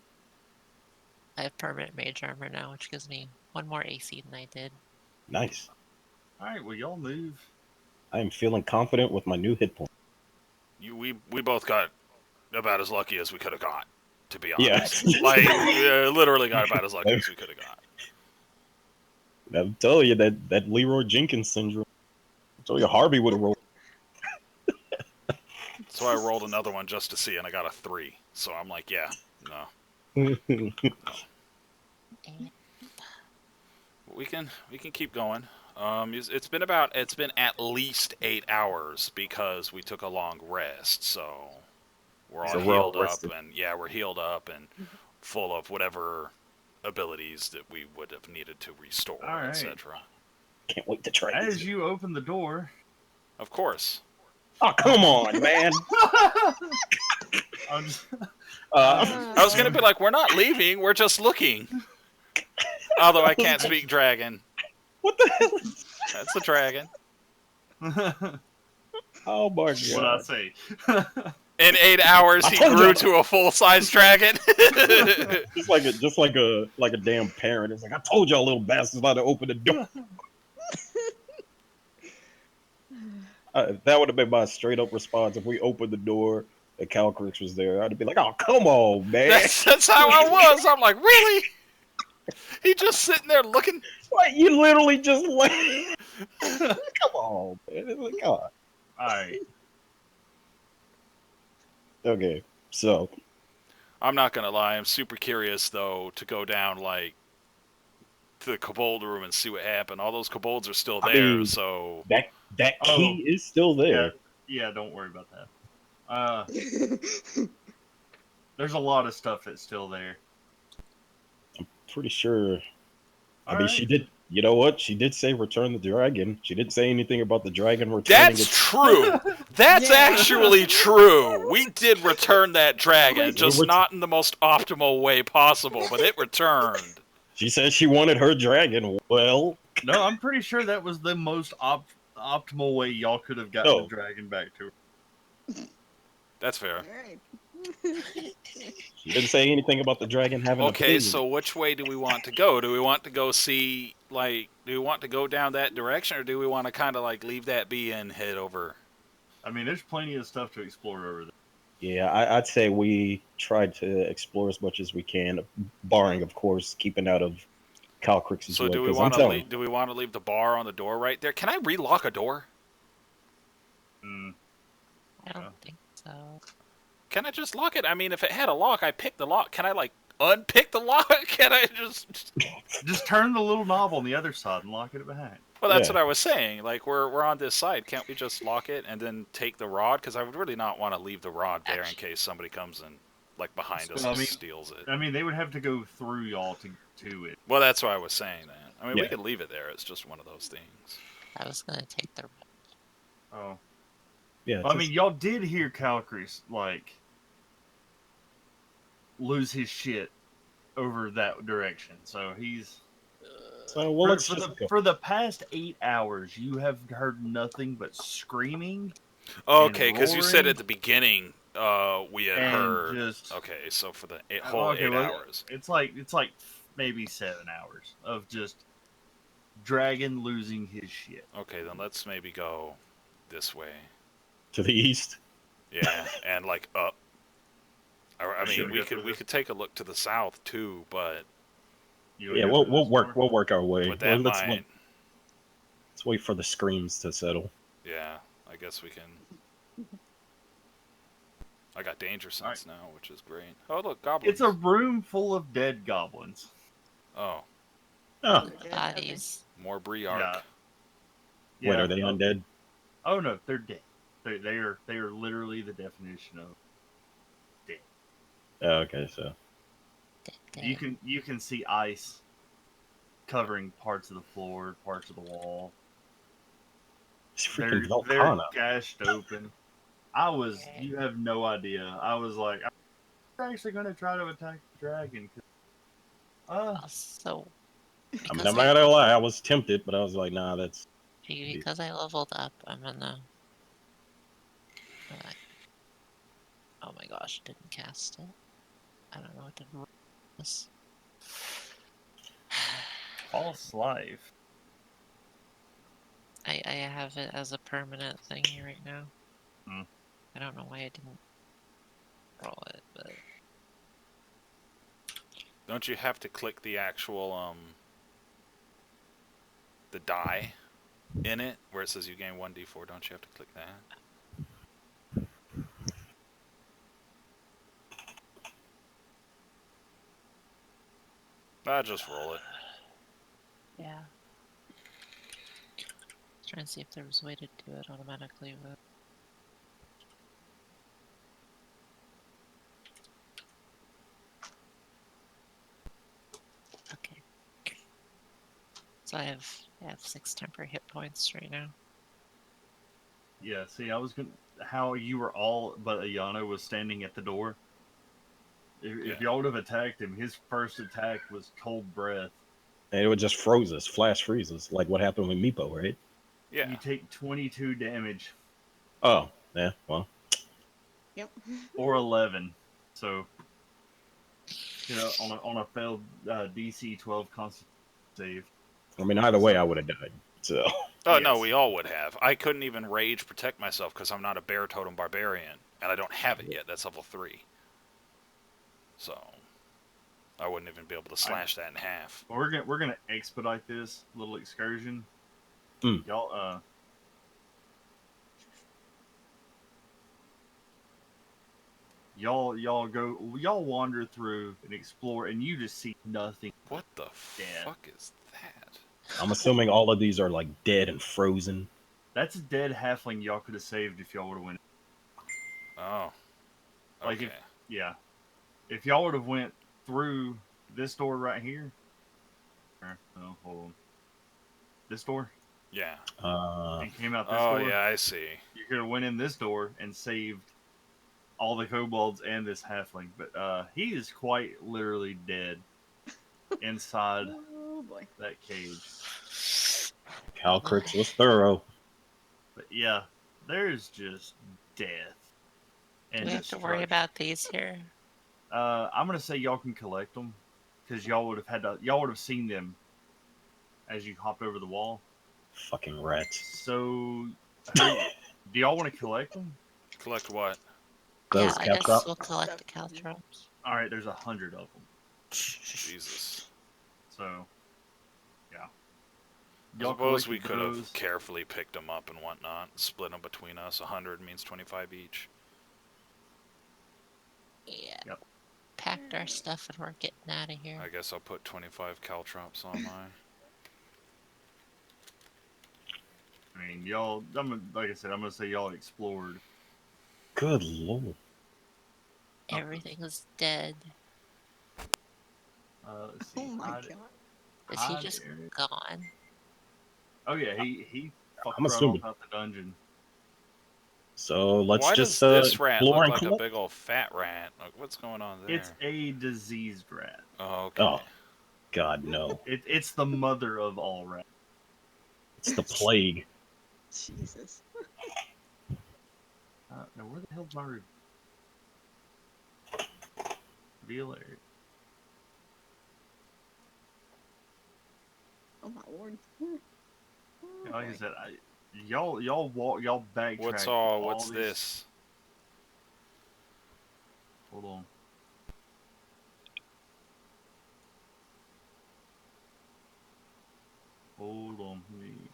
I have permanent mage armor now, which gives me 1 more AC than I did. Nice. All right, well, y'all move. I am feeling confident with my new hit point. We both got about as lucky as we could have got, to be Yeah. honest. Like, literally got about as lucky as we could have got. I'm telling you, that Leroy Jenkins syndrome. I told you Harvey would have rolled. So I rolled another one just to see, and I got a 3. So I'm like, yeah, No. And We can keep going. It's been at least 8 hours because we took a long rest, so we're all So we're all healed up, rested. and we're healed up and full of whatever abilities that we would have needed to restore, All right. etc. Can't wait to try As this. you open the door, Of course. Oh, come on, man. I'm just, I was gonna be like, we're not leaving, we're just looking. Although I can't speak dragon. What the hell? That's a dragon. Oh my god. what I say. In 8 hours, I he told grew ya. to a full-size dragon. Just like a damn parent. It's like, I told y'all little bastards not to open the door. That would have been my straight up response if we opened the door and Calcrix was there. I'd be like, oh, come on, man. That's how I was. I'm like, really? He just sitting there looking. What? You literally just like, come on, man. It's like, God. All right. Okay, so I'm not gonna lie. I'm super curious though to go down like to the Kobold room and see what happened. All those Kobolds are still I there, mean, so that key is still there. Yeah, don't worry about that. There's a lot of stuff that's still there. Pretty sure. I All mean, right. she did. You know what? She did say return the dragon. She didn't say anything about the dragon returning. that's true. That's Yeah. actually true. We did return that dragon, just We not in the most optimal way possible, but it returned. She said she wanted her dragon. Well, No, I'm pretty sure that was the most optimal way y'all could have gotten No. the dragon back to her. That's fair. Alright. she didn't say anything about the dragon having. Okay, a so which way do we want to go? Do we want to go see, like, do we want to go down that direction, or do we want to kind of, like, leave that be and head over? I mean, there's plenty of stuff to explore over there. Yeah, I'd say we tried to explore as much as we can, barring, of course, keeping out of Calcrix's So way. do we 'cause I'm want to telling do we want to leave the bar on the door right there? Can I relock a door? Mm. I don't think so. Can I just lock it? I mean, if it had a lock, I picked the lock. Can I, like, unpick the lock? Can I just... Just turn the little knob on the other side and lock it behind. Well, that's Yeah. what I was saying. Like, we're on this side. Can't we just lock it and then take the rod? Because I would really not want to leave the rod there in case somebody comes and, like, behind us I and mean- steals it. I mean, they would have to go through y'all to it. Well, that's why I was saying that. I mean, we Yeah. could leave it there. It's just one of those things. I was gonna take the. Oh. yeah, I mean, y'all did hear Calcris, like, lose his shit over that direction. So he's... so well, let's for, just go. for the past 8 hours, you have heard nothing but screaming Okay, because you said roaring at the beginning we had and heard. just... Okay, so for the whole 8 well, hours. It's like maybe 7 hours of just dragon losing his shit. Okay, then let's maybe go this way. To the east. Yeah, and like up. I mean, Should we we go could through we this? could take a look to the south too, but Yeah, we'll work our way. but that let's might. wait for the screams to settle. Yeah, I guess we can. I got danger sense now, which is great. Oh look, goblins. It's a room full of dead goblins. Oh, Oh, The bodies. more Briark. Yeah. wait, are they undead? Oh no, they're dead. They are literally the definition of dead. Oh, okay, so You can see ice covering parts of the floor, parts of the wall. it's They're freaking Volcana. gashed open. You have no idea. I was like, I'm actually going to try to attack the dragon. Also, I mean, because I'm not gonna lie, I was tempted, but I was like, nah, that's because I leveled up, I'm gonna. Oh my gosh, didn't cast it. I don't know what to do. This. false life. I have it as a permanent thing here right now. Hmm. I don't know why I didn't roll it, but Don't you have to click the actual the die in it where it says you gain 1d4? Don't you have to click that? Just roll it. Yeah. Trying to see if there was a way to do it automatically. But... Okay. So I have 6 temporary hit points right now. Yeah, see, I was gonna. How you were all but Ayano was standing at the door. If Yeah. y'all would have attacked him, his first attack was cold breath. And it would just froze us, flash freezes, like what happened with Meepo, right? Yeah. You take 22 damage Oh, yeah, well. Yep. or 11. So, on a failed DC 12 constitution save. I mean, either way, I would have died. So. Oh, no, Yes. we all would have. I couldn't even rage protect myself because I'm not a bear totem barbarian, and I don't have it yet. That's level 3. So, I wouldn't even be able to slash that in half. We're gonna expedite this little excursion. Mm. Y'all wander through and explore, and you just see nothing. What the fuck is that? I'm assuming all of these are like dead and frozen. That's a dead halfling y'all could have saved if y'all would have went. Oh. Like Okay. if y'all would have went through this door right here. Oh, hold on. This door? Yeah. And came out this Oh, door. yeah, I see. You could have went in this door and saved all the kobolds and this halfling, but he is quite literally dead inside Oh boy. that cage. Calcrix was thorough. But yeah, there's just death Do and we have to worry destruction. about these here? I'm gonna say y'all can collect them because y'all would have seen them as you hopped over the wall. Fucking rats. So, do y'all want to collect them? Collect what? Those I caltrops. guess we'll collect the caltrops. All right, there's 100 of them. Jesus. So, yeah. I suppose collect we could have those. carefully picked them up and whatnot, split them between us. 100 means 25 each. Yeah. Yep. Packed our stuff and we're getting out of here. I guess I'll put 25 caltrops on mine. I mean, like I said, I'm gonna say y'all explored. Good lord. Everything is dead. Let's see. Oh my hide- god. Is he hide just area. gone? Oh yeah, he fucked I'm right assuming. off out the dungeon. So let's Why just does this rat explore look and like a collect. big old fat rat? Like, what's going on there? It's a diseased rat. Oh, okay. Oh, God, no. It's the mother of all rats. It's the plague. Jesus. Now where the hell's my reveal area? Oh my lord. Oh, Like I boy. said, y'all backtrack. What's these... this? Hold on. Hold on, please.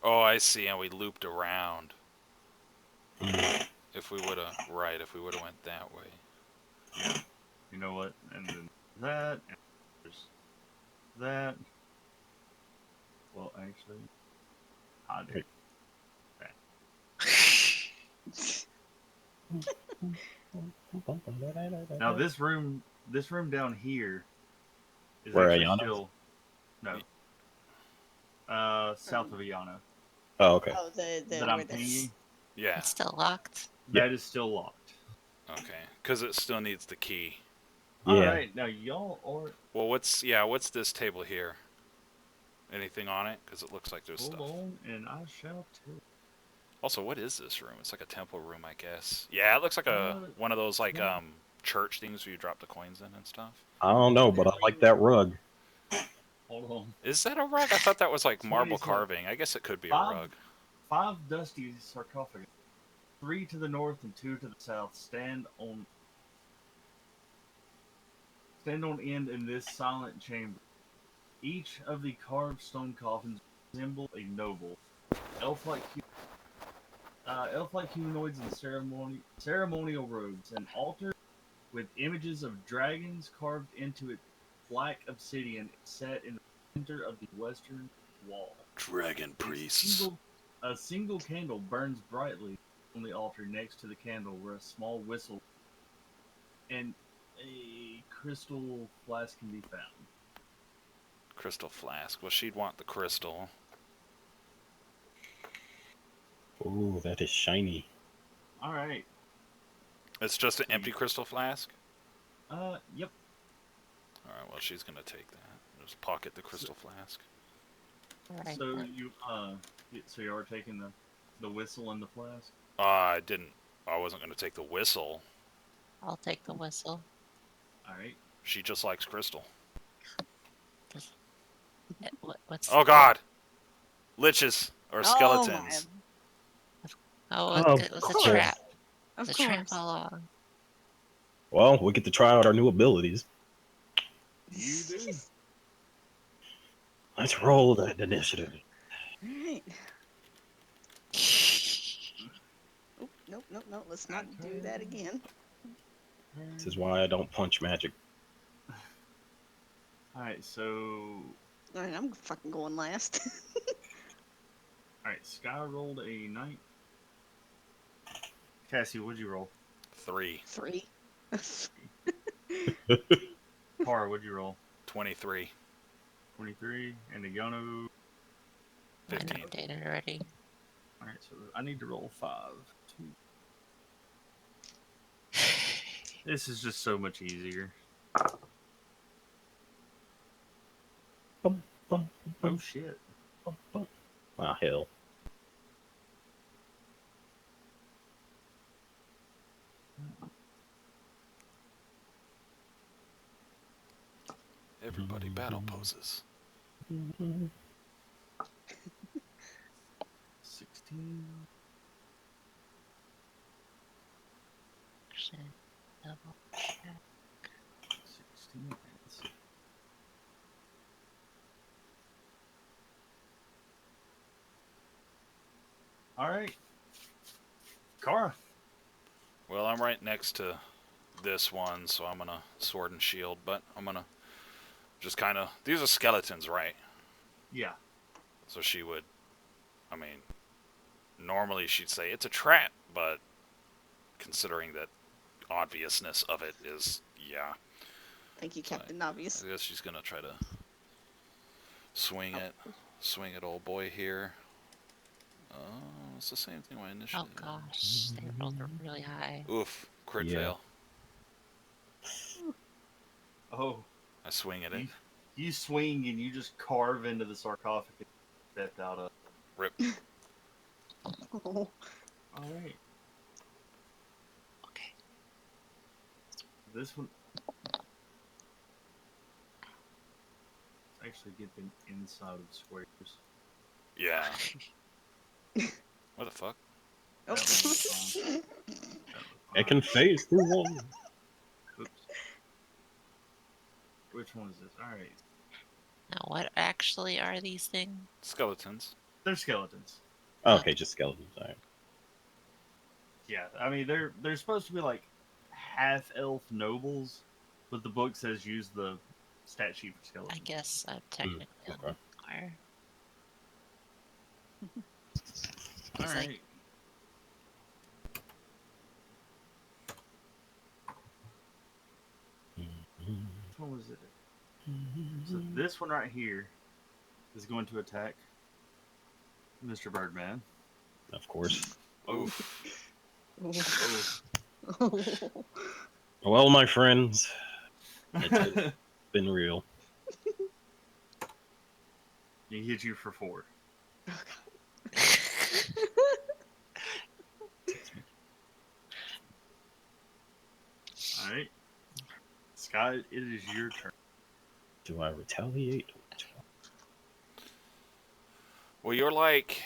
Oh, I see, and we looped around. Mm. If we would have went that way. Yeah. You know what? And then that, and there's that. Well, actually, I do. Now this room down here is Where actually Ayana? still south of Ayana. Oh, okay. Oh, the That where I'm pinging. Yeah. It's still locked. That is still locked. Okay. Because it still needs the key. Yeah. All right, now y'all are. Well, what's this table here? Anything on it? Because it looks like there's Hold stuff. on, and I shall tell. Also, what is this room? It's like a temple room, I guess. Yeah, it looks like one of those like church things where you drop the coins in and stuff. I don't know, but I like that rug. Hold on. Is that a rug? I thought that was like marble 27. carving. I guess it could be a rug. 5 dusty sarcophagus, 3 to the north and 2 to the south, stand on end in this silent chamber. Each of the carved stone coffins resemble a noble. Elf-like humanoids in ceremonial robes. An altar with images of dragons carved into it. Black obsidian set in the center of the western wall. Dragon A priests. single candle burns brightly on the altar next to the candle where a small whistle and a crystal flask can be found. Crystal flask. Well, she'd want the crystal. Ooh, that is shiny. All right. It's just an empty crystal flask? Yep. Alright, well, she's gonna take that. Just pocket the crystal flask. Alright, So then. you are taking the whistle and the flask. I didn't. I wasn't gonna take the whistle. I'll take the whistle. All right. She just likes crystal. What's Oh god! Liches. Or Oh, skeletons. Oh, it was a course. trap. Of The course. trap all along. Well, we get to try out our new abilities. You do. Let's roll that initiative. Alright. Oh, nope. Let's not do that again. This is why I don't punch magic. All right. So, Alright, I'm fucking going last. all right. Sky rolled a 9. Cassie, what'd you roll? 3. 3. Par, what'd you roll? 23. 23. And the Yano. 15. Mine updated already. All right. So I need to roll 5. 2. This is just so much easier. Bum, bum, Oh bum, shit. bum, bum. Ah, hell. Everybody battle poses. 16. Actually, double check. 16. All right. Kara. Well, I'm right next to this one, so I'm gonna sword and shield, but I'm gonna just kind of... These are skeletons, right? Yeah. So she would... I mean, normally she'd say it's a trap, but considering that obviousness of it is, yeah. Thank you, Captain Obvious. I guess she's gonna try to swing it, old boy here. It's the same thing my Oh initiative. gosh, they rolled really high. Oof, crit Yeah. fail. Oh, I swing at it. you swing and you just carve into the sarcophagus you stepped out of. Rip. Oh, All right. Okay. This one. Let's actually get them inside of the squares. Yeah. What the fuck? oh. That was fine. It can phase through one. Oops. Which one is this? All right. Now, what actually are these things? Skeletons. They're skeletons. Okay, just skeletons. All right. Yeah, I mean they're supposed to be like half elf nobles, but the book says use the stat sheet for I skeletons. guess I'm technically on okay. the choir. All It's like- right. Which one was it? So this one right here is going to attack Mr. Birdman. Of course. Oof. Oh. Well, my friends, it's been real. He hit you for 4. All right, Sky, it is your turn. Do I retaliate? Well, you're like...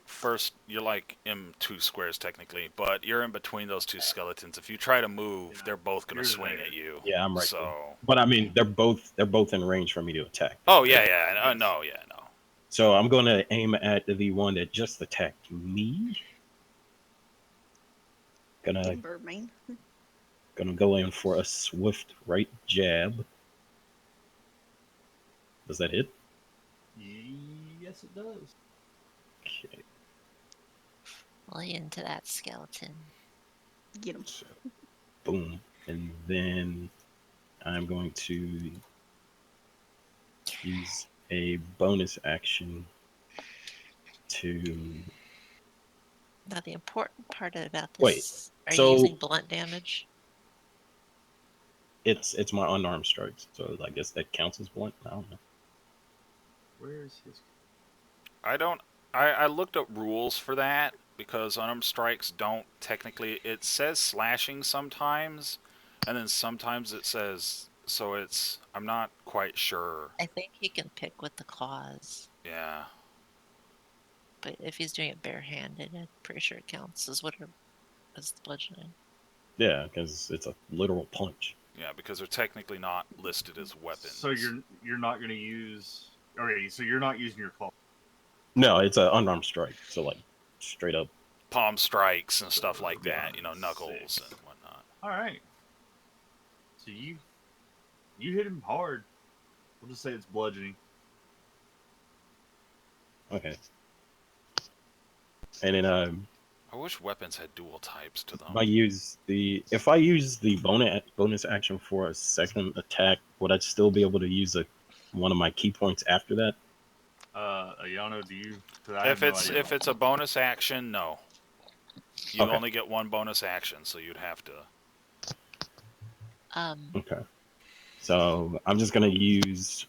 First, you're like in 2 squares technically, but you're in between those 2 skeletons. If you try to move, Yeah. they're both gonna You're swing there. at you. Yeah, I'm right So... there. But I mean, they're both in range for me to attack. Oh, yeah. No. So I'm going to aim at the one that just attacked me. Get Gonna him, Birdman. Gonna go in for a swift right jab. Does that hit? Yes, it does. Okay. Lay into that skeleton. Get him. So, boom. And then I'm going to use a bonus action to Now the important part about wait. this, are you So using blunt damage? it's my unarmed strikes, so I guess that counts as blunt. I don't know. Where's his? I don't. I looked up rules for that because unarmed strikes don't technically. It says slashing sometimes, and then sometimes it says. So it's. I'm not quite sure. I think he can pick with the claws, Yeah. but if he's doing it barehanded, I'm pretty sure it counts as whatever as the bludgeoning. Yeah, because it's a literal punch. Yeah, because they're technically not listed as weapons. So you're not going to use. Okay, so you're not using your claw. No, it's an unarmed strike. So like straight up. palm strikes and stuff like Yeah. that. You know, knuckles and whatnot. All right. So you hit him hard. We'll just say it's bludgeoning. Okay. And then I wish weapons had dual types to them. if I use the bonus action for a second attack, would I still be able to use one of my key points after that? Ayano, do you? 'Cause I have If no idea. it's a bonus action, no. You Okay. only get one bonus action, so you'd have to. Okay. So I'm just gonna use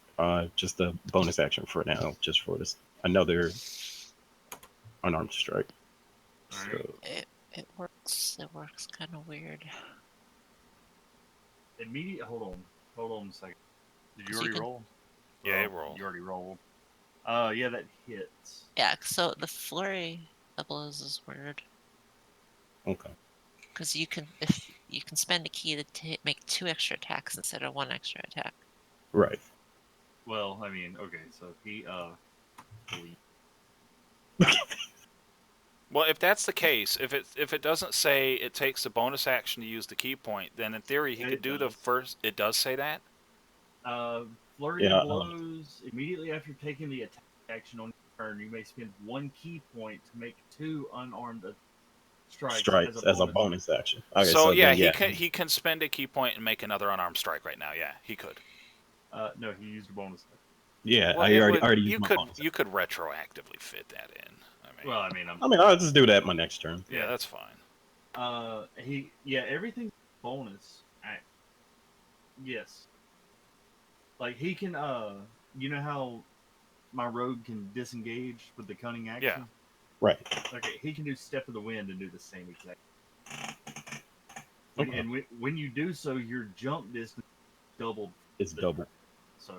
just a bonus action for now, just for this another unarmed strike. Alright. So It works. It works kind of weird. Hold on a second. Did you So you already can- roll? Yeah, Oh, roll. You already rolled. Yeah, that hits. Yeah. So the flurry of blows is weird okay. because you can spend a key to make 2 extra attacks instead of 1 extra attack. Right. Well, I mean, okay, so he Well, if that's the case, if it doesn't say it takes a bonus action to use the key point, then in theory he It could do the does. first. It does say that. Flurry Yeah, of blows. Immediately after taking the attack action on your turn, you may spend 1 key point to make 2 unarmed strikes as a bonus action. Okay, so yeah, then, he can spend a key point and make another unarmed strike right now. Yeah, he could. no, he used a bonus. Yeah, Well, I already used my bonus. you could retroactively fit that in. I mean, Well, I mean, I'll just do that my next turn. yeah, that's fine. Everything's bonus act. Yes. Like he can you know how my rogue can disengage with the cunning action? Yeah. Right. Okay, he can do step of the wind and do the same exact. Okay. And when you do so, your jump distance doubled. It's double. So,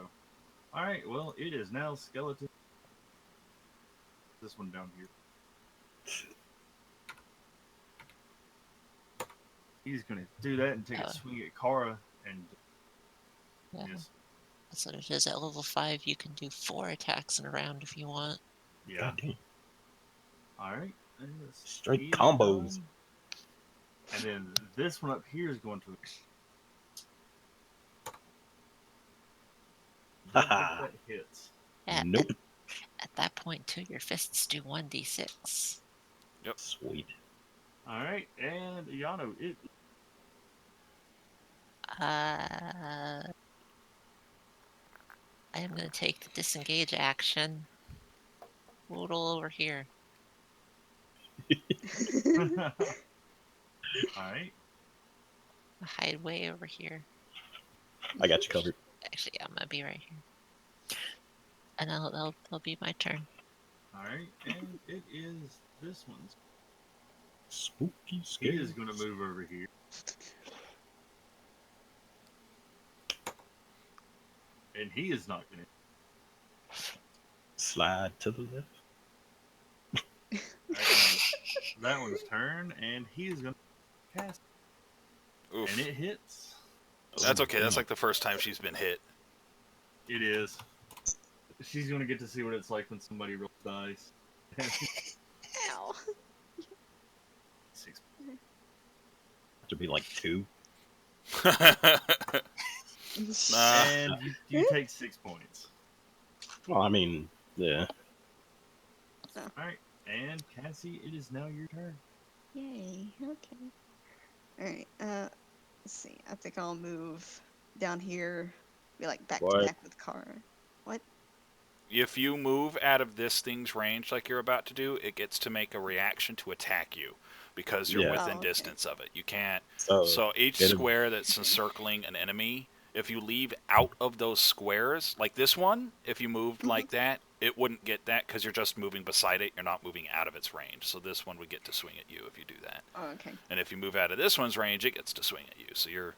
all right. Well, it is now skeleton. This one down here. He's gonna do that and take a swing at Kara and. Yeah. Yes. That's what it is. At level 5, you can do 4 attacks in a round if you want. Yeah. God damn. All right. Straight He's combos. done. And then this one up here is going to. Haha. That hits. Yeah, Nope. At that point, too, your fists do 1d6. Sweet. All right, and Yano, it. I am going to take the disengage action. Poodle over here. All right. Hide way over here. I got you covered. Actually, I'm going to be right here. And that'll be my turn. All right, and it is this one's. Spooky He scary. is going to move over here. And he is not going to. Slide to the left. That one's turn, and he is going to cast. Oof. And it hits. That's okay. That's damn. like the first time she's been hit. It is. She's going to get to see what it's like when somebody rolls dice. Ow. 6. To be like 2. Nah. And you take 6 points. Well, I mean, yeah. All right, and Cassie, it is now your turn. Yay. Okay. All right. Let's see. I think I'll move down here. Be like back to What? back with Kara. What? If you move out of this thing's range like you're about to do, it gets to make a reaction to attack you because you're Yeah. within Oh, okay. distance of it. You can't. So, So each it'll- square that's encircling an enemy, if you leave out of those squares, like this one, if you moved like that, it wouldn't get that because you're just moving beside it. You're not moving out of its range. So this one would get to swing at you if you do that. Oh, okay. And if you move out of this one's range, it gets to swing at you. So you're.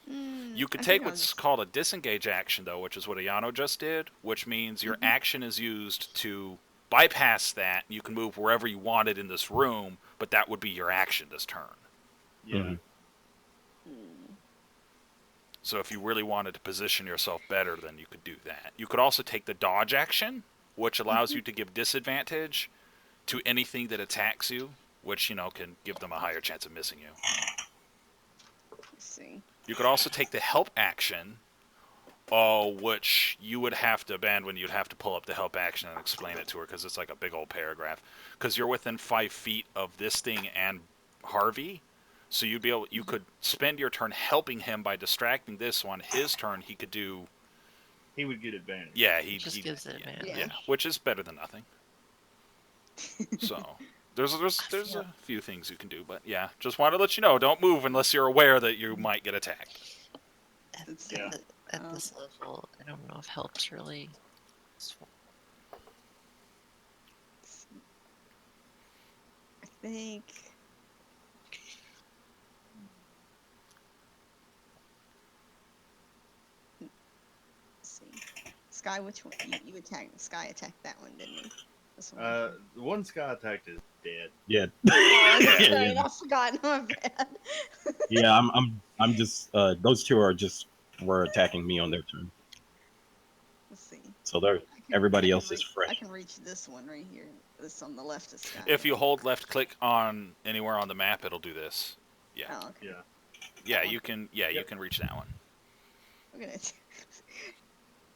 You could I take think I'll what's just- called a disengage action, though, which is what Ayano just did, which means your action is used to bypass that. You can move wherever you wanted in this room, but that would be your action this turn. Yeah. Mhm. So if you really wanted to position yourself better, then you could do that. You could also take the dodge action, which allows you to give disadvantage to anything that attacks you, which, can give them a higher chance of missing you. Let's see. You could also take the help action, which you would have to abandon. You'd have to pull up the help action and explain it to her because it's like a big old paragraph. Because you're within 5 feet of this thing and Harvey, so you could spend your turn helping him by distracting this one. His turn, he could do. He would get advantage. Yeah, It just gives it yeah, advantage. yeah, which is better than nothing. So there's a few things you can do, but yeah, just want to let you know, don't move unless you're aware that you might get attacked. It's, Yeah. At this level, I don't know if help's really useful. I think. Let's see. Sky, which one? You attacked. Sky attacked that one, didn't he? This one. The one Sky attacked is dead. Yeah. Oh, that's Yeah, right. yeah. I forgot. My bad. Yeah, I'm just those two were attacking me on their turn. Let's see. So they're I can- everybody I can else is reach- fresh. I can reach this one right here. This on the left of Sky. If you hold left click on anywhere on the map, it'll do this. Yeah, Oh, okay. Yeah. yeah, you can. Yeah, you Yep. can reach that one. I'm gonna.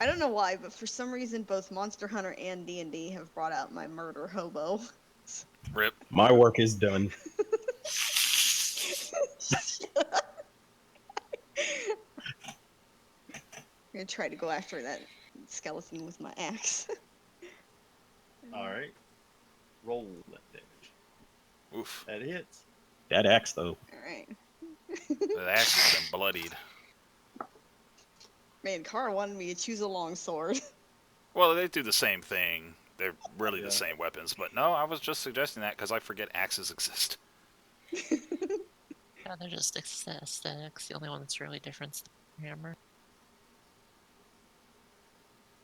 I don't know why, but for some reason, both Monster Hunter and D&D have brought out my murder hobo. Rip. My work is done. I'm gonna try to go after that skeleton with my axe. All right. Roll that damage. Oof. That hits. That axe though. Alright. That axe has been bloodied. Man, Kara wanted me to choose a long sword. Well, they do the same thing. They're really Yeah. the same weapons, but no, I was just suggesting that because I forget axes exist. Yeah, they're just aesthetics. The only one that's really different is the hammer.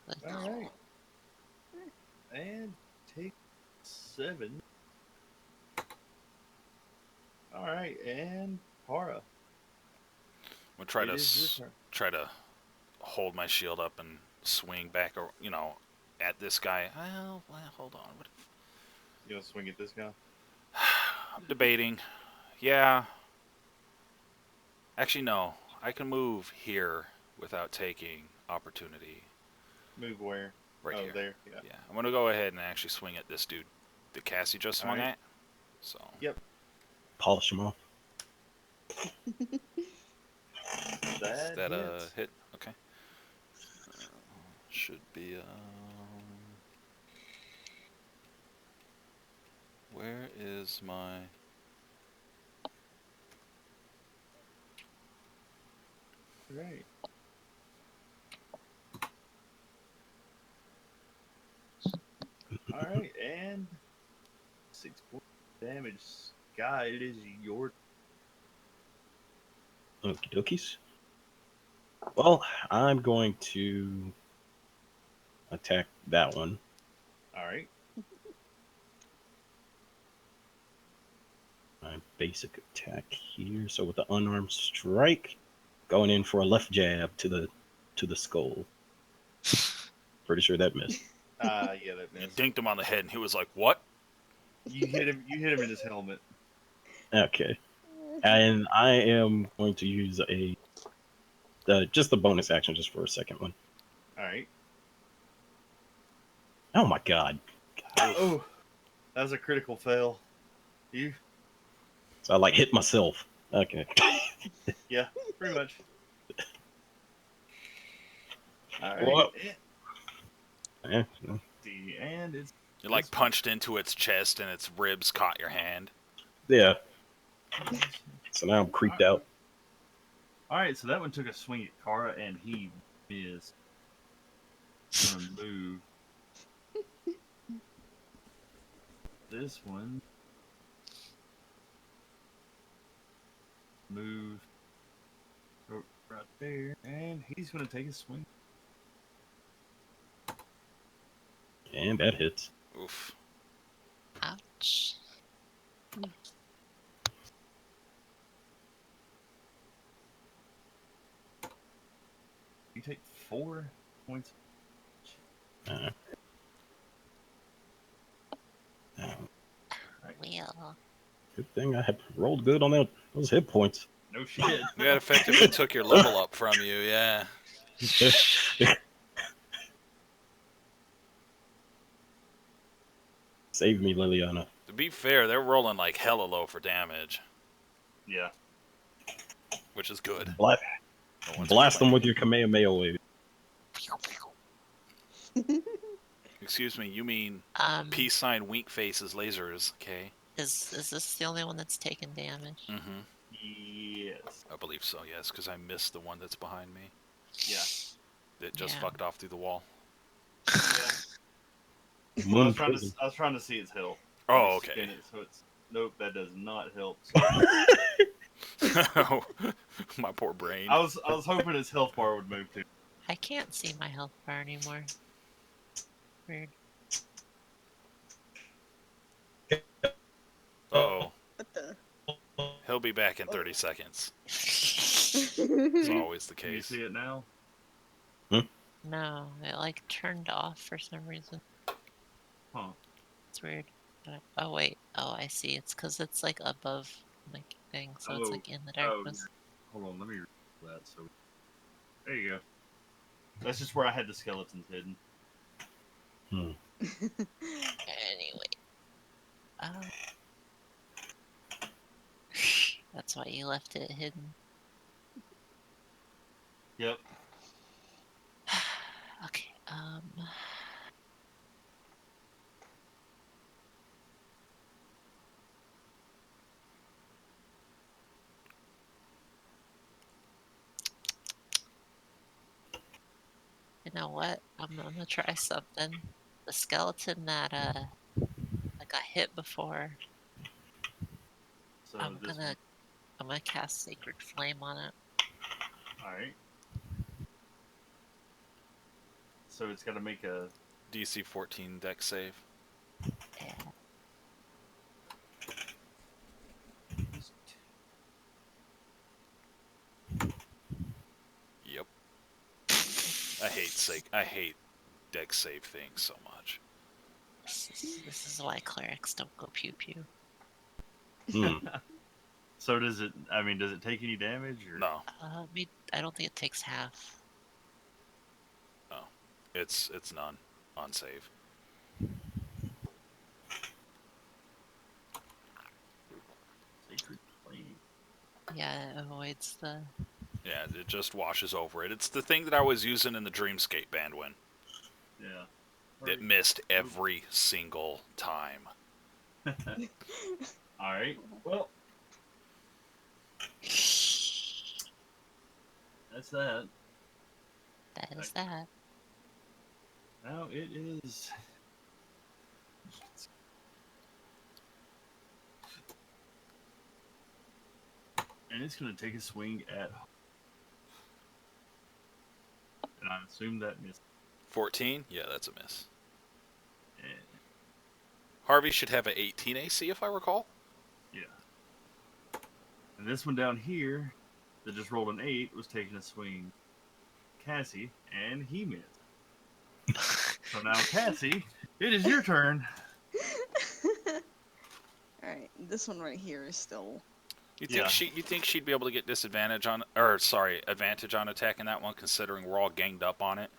But All right. And take 7. All right, and Para. I'm gonna It is your turn. try to hold my shield up and swing back, or at this guy. Well, hold on. What You gonna swing at this guy? I'm debating. Yeah. Actually, no. I can move here without taking opportunity. Move where? Right oh, here. there. Yeah. Yeah. I'm gonna go ahead and actually swing at this dude that Cassie just swung Alright. at. So. Yep. Polish them off. That, Is that hits. a hit? Okay. Should be where is my? Right. All right, and 6 points of damage. Sky, it is your. Okie dokies. Well, I'm going to attack that one. All right. My basic attack here. So with the unarmed strike, going in for a left jab to the skull. Pretty sure that missed. Yeah, that You missed. dinked him on the head, and he was like, "What?" You hit him. You hit him in his helmet. Okay. And I am going to use a just the bonus action, just for a second one. All right. Oh my god. Oh, that was a critical fail. You? So I like hit myself. Okay. Yeah, pretty much. All right. Well, yeah. See, and it's You like punched into its chest and its ribs caught your hand. Yeah. So now I'm creeped out. all right. So that one took a swing at Kara, and he missed. I'm gonna move. This one. Move. Right there, and he's gonna take a swing. And that hits. Oof. Ouch. You take 4 points. Uh, Well. good thing I had rolled good on those hit points. No shit. That effectively took your level up from you, yeah. Save me, Liliana. To be fair, they're rolling like hella low for damage, Yeah. which is good. Blast, No one's blast them complaining. with your Kamehameha wave. Excuse me, you mean peace sign wink faces lasers, okay? Is this the only one that's taken damage? Mm-hmm. Yes. I believe so, yes, because I missed the one that's behind me. Yeah. That just Yeah. fucked off through the wall. Well, Moon prison. I was trying to see its health. Oh, Spin okay. it, so it's nope. That does not help. Oh, my poor brain. I was hoping its health bar would move too. I can't see my health bar anymore. Weird. Uh-oh. What the? He'll be back in 30 seconds. It's Alright. always the Can you case. see it now? No, it like turned off for some reason. Huh. It's weird. Oh wait. Oh, I see. It's because it's like above my thing, so it's Oh, like in the oh, darkness. Hold on, let me read that. So there you go. That's just where I had the skeletons hidden. Anyway. That's why you left it hidden. Yep. Okay. You know what? I'm gonna try something. The skeleton that got hit before. So I'm this gonna cast Sacred Flame on it. All right. So it's got to make a DC 14 deck save. Yeah. Yep. I hate deck save things so much. This is why clerics don't go pew pew. So does it? I mean, does it take any damage? Or? No, I don't think it takes half. it's none on save. Sacred Flame. Yeah, it avoids the. Yeah, it just washes over it. It's the thing that I was using in the Dreamscape Bandwin. Yeah. That missed every single time. All right. Well, that's that. That is that. Now it is. And it's going to take a swing at. And I assume that missed. 14? Yeah, that's a miss. And, Harvey should have an 18 AC if I recall. yeah. And this one down here that just rolled an 8 was taking a swing. Cassie, and he missed. So now, Cassie, it is your turn. Alright, this one right here is still. Yeah. You think she'd be able to get disadvantage on, or sorry, advantage on attacking that one, considering we're all ganged up on it?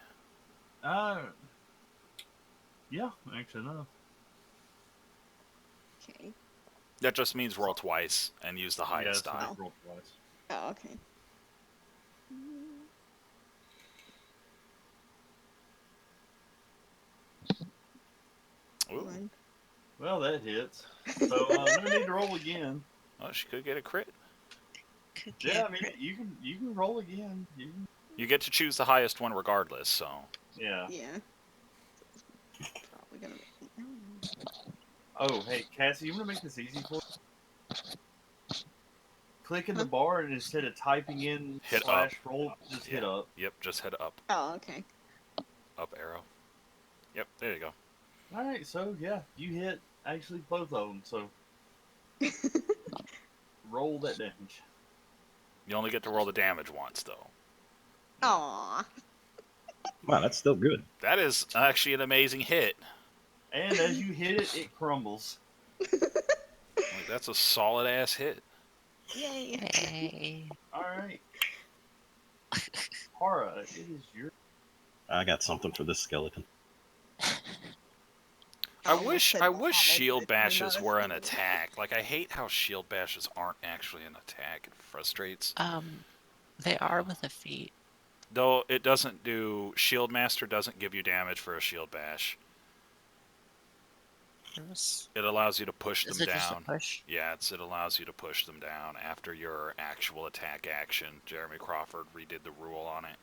Yeah, actually, no. Okay. That just means roll twice and use the Yeah, highest so die. just roll twice. Oh, okay. Ooh. One. Well, that hits. So no need to roll again. Oh, she could get a crit. Could Yeah, get I mean crit. you can roll again. You get to choose the highest one regardless. So Yeah. Yeah. Probably gonna. No, no. Oh, hey, Cassie, you want to make this easy for you? Click in the Huh? bar and instead of typing in Hit / roll, just hit yeah. up. Yep, just head up, Oh, okay. up arrow. Yep, there you go. All right, so yeah, you hit actually both of them. So roll that damage. You only get to roll the damage once though. Aw. Wow, that's still good. That is actually an amazing hit. And as you hit it, it crumbles. Like, that's a solid ass hit. Yay. Yay. All right, Hara, it is your. I got something for this skeleton. I almost wish said shield Muhammad, but you're bashes not a were an skeleton. attack. Like I hate how shield bashes aren't actually an attack. It frustrates. They are with a feat. Though it doesn't do shield master doesn't give you damage for a shield bash. It allows you to push Is them it just a down. push? Yeah, it allows you to push them down after your actual attack action. Jeremy Crawford redid the rule on it,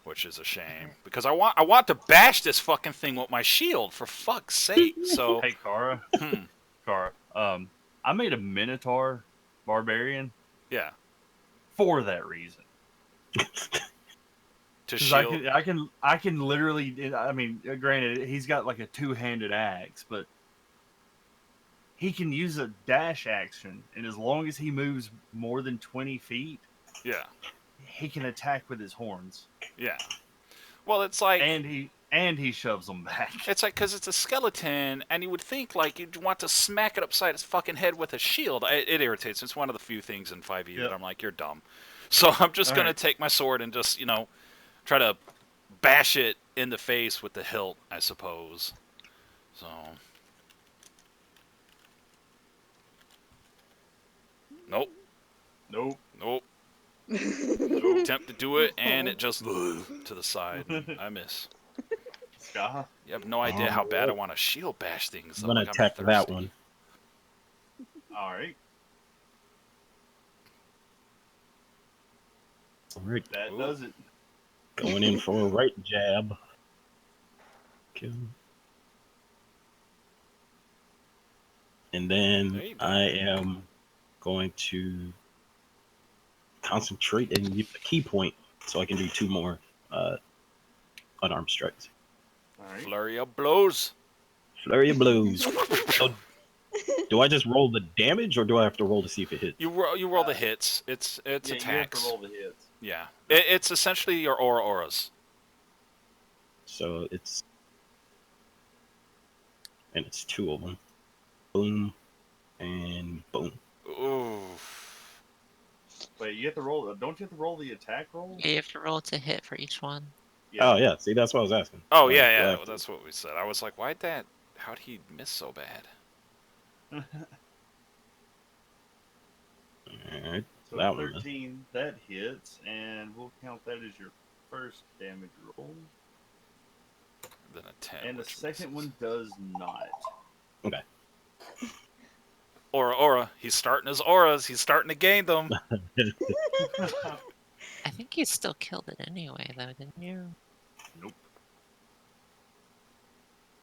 which is a shame because I want to bash this fucking thing with my shield for fuck's sake. So Hey, Kara. Kara. I made a Minotaur barbarian yeah, for that reason. to Because shield. I can literally. I mean, granted, he's got like a two-handed axe, but he can use a dash action, and as long as he moves more than 20 feet, Yeah, he can attack with his horns, yeah. Well, it's like and he shoves them back. it's like because it's a skeleton, and you would think like you'd want to smack it upside its fucking head with a shield. It irritates. It's one of the few things in 5e Yep. that I'm like, you're dumb. So I'm just All gonna right. take my sword and just try to bash it in the face with the hilt, I suppose. So nope, Nope. nope. Nope. Attempt to do it, and it just to the side. And I miss. Ska. You have no idea how bad I want to shield bash things. I'm Though. gonna Like, I'm attack thirsty. that one. All right. All right, That Ooh. does it. going in for a right jab. Kill. And then There you go. I am going to concentrate and get the key point so I can do 2 more unarmed strikes. All right. Flurry of blows. Flurry of blows. So, do I just roll the damage, or do I have to roll to see if it hits? You roll the hits. It's Yeah, attacks. you have to roll the hits. Yeah, it's essentially your auras. So it's 2 of them. Boom and boom. Ooh. Wait, you have to roll. Don't you have to roll the attack roll? Yeah, you have to roll to hit for each one. Yeah. Oh yeah, see that's what I was asking. Oh Like, yeah, do I yeah. have Well, to- that's what we said. I was like, how'd he miss so bad? All right. So That one. 13, that hits, and we'll count that as your first damage roll. Then a 10. And the which second misses. one does not. Okay. Aura. He's starting his auras. He's starting to gain them. I think you still killed it anyway, though, didn't you? Nope.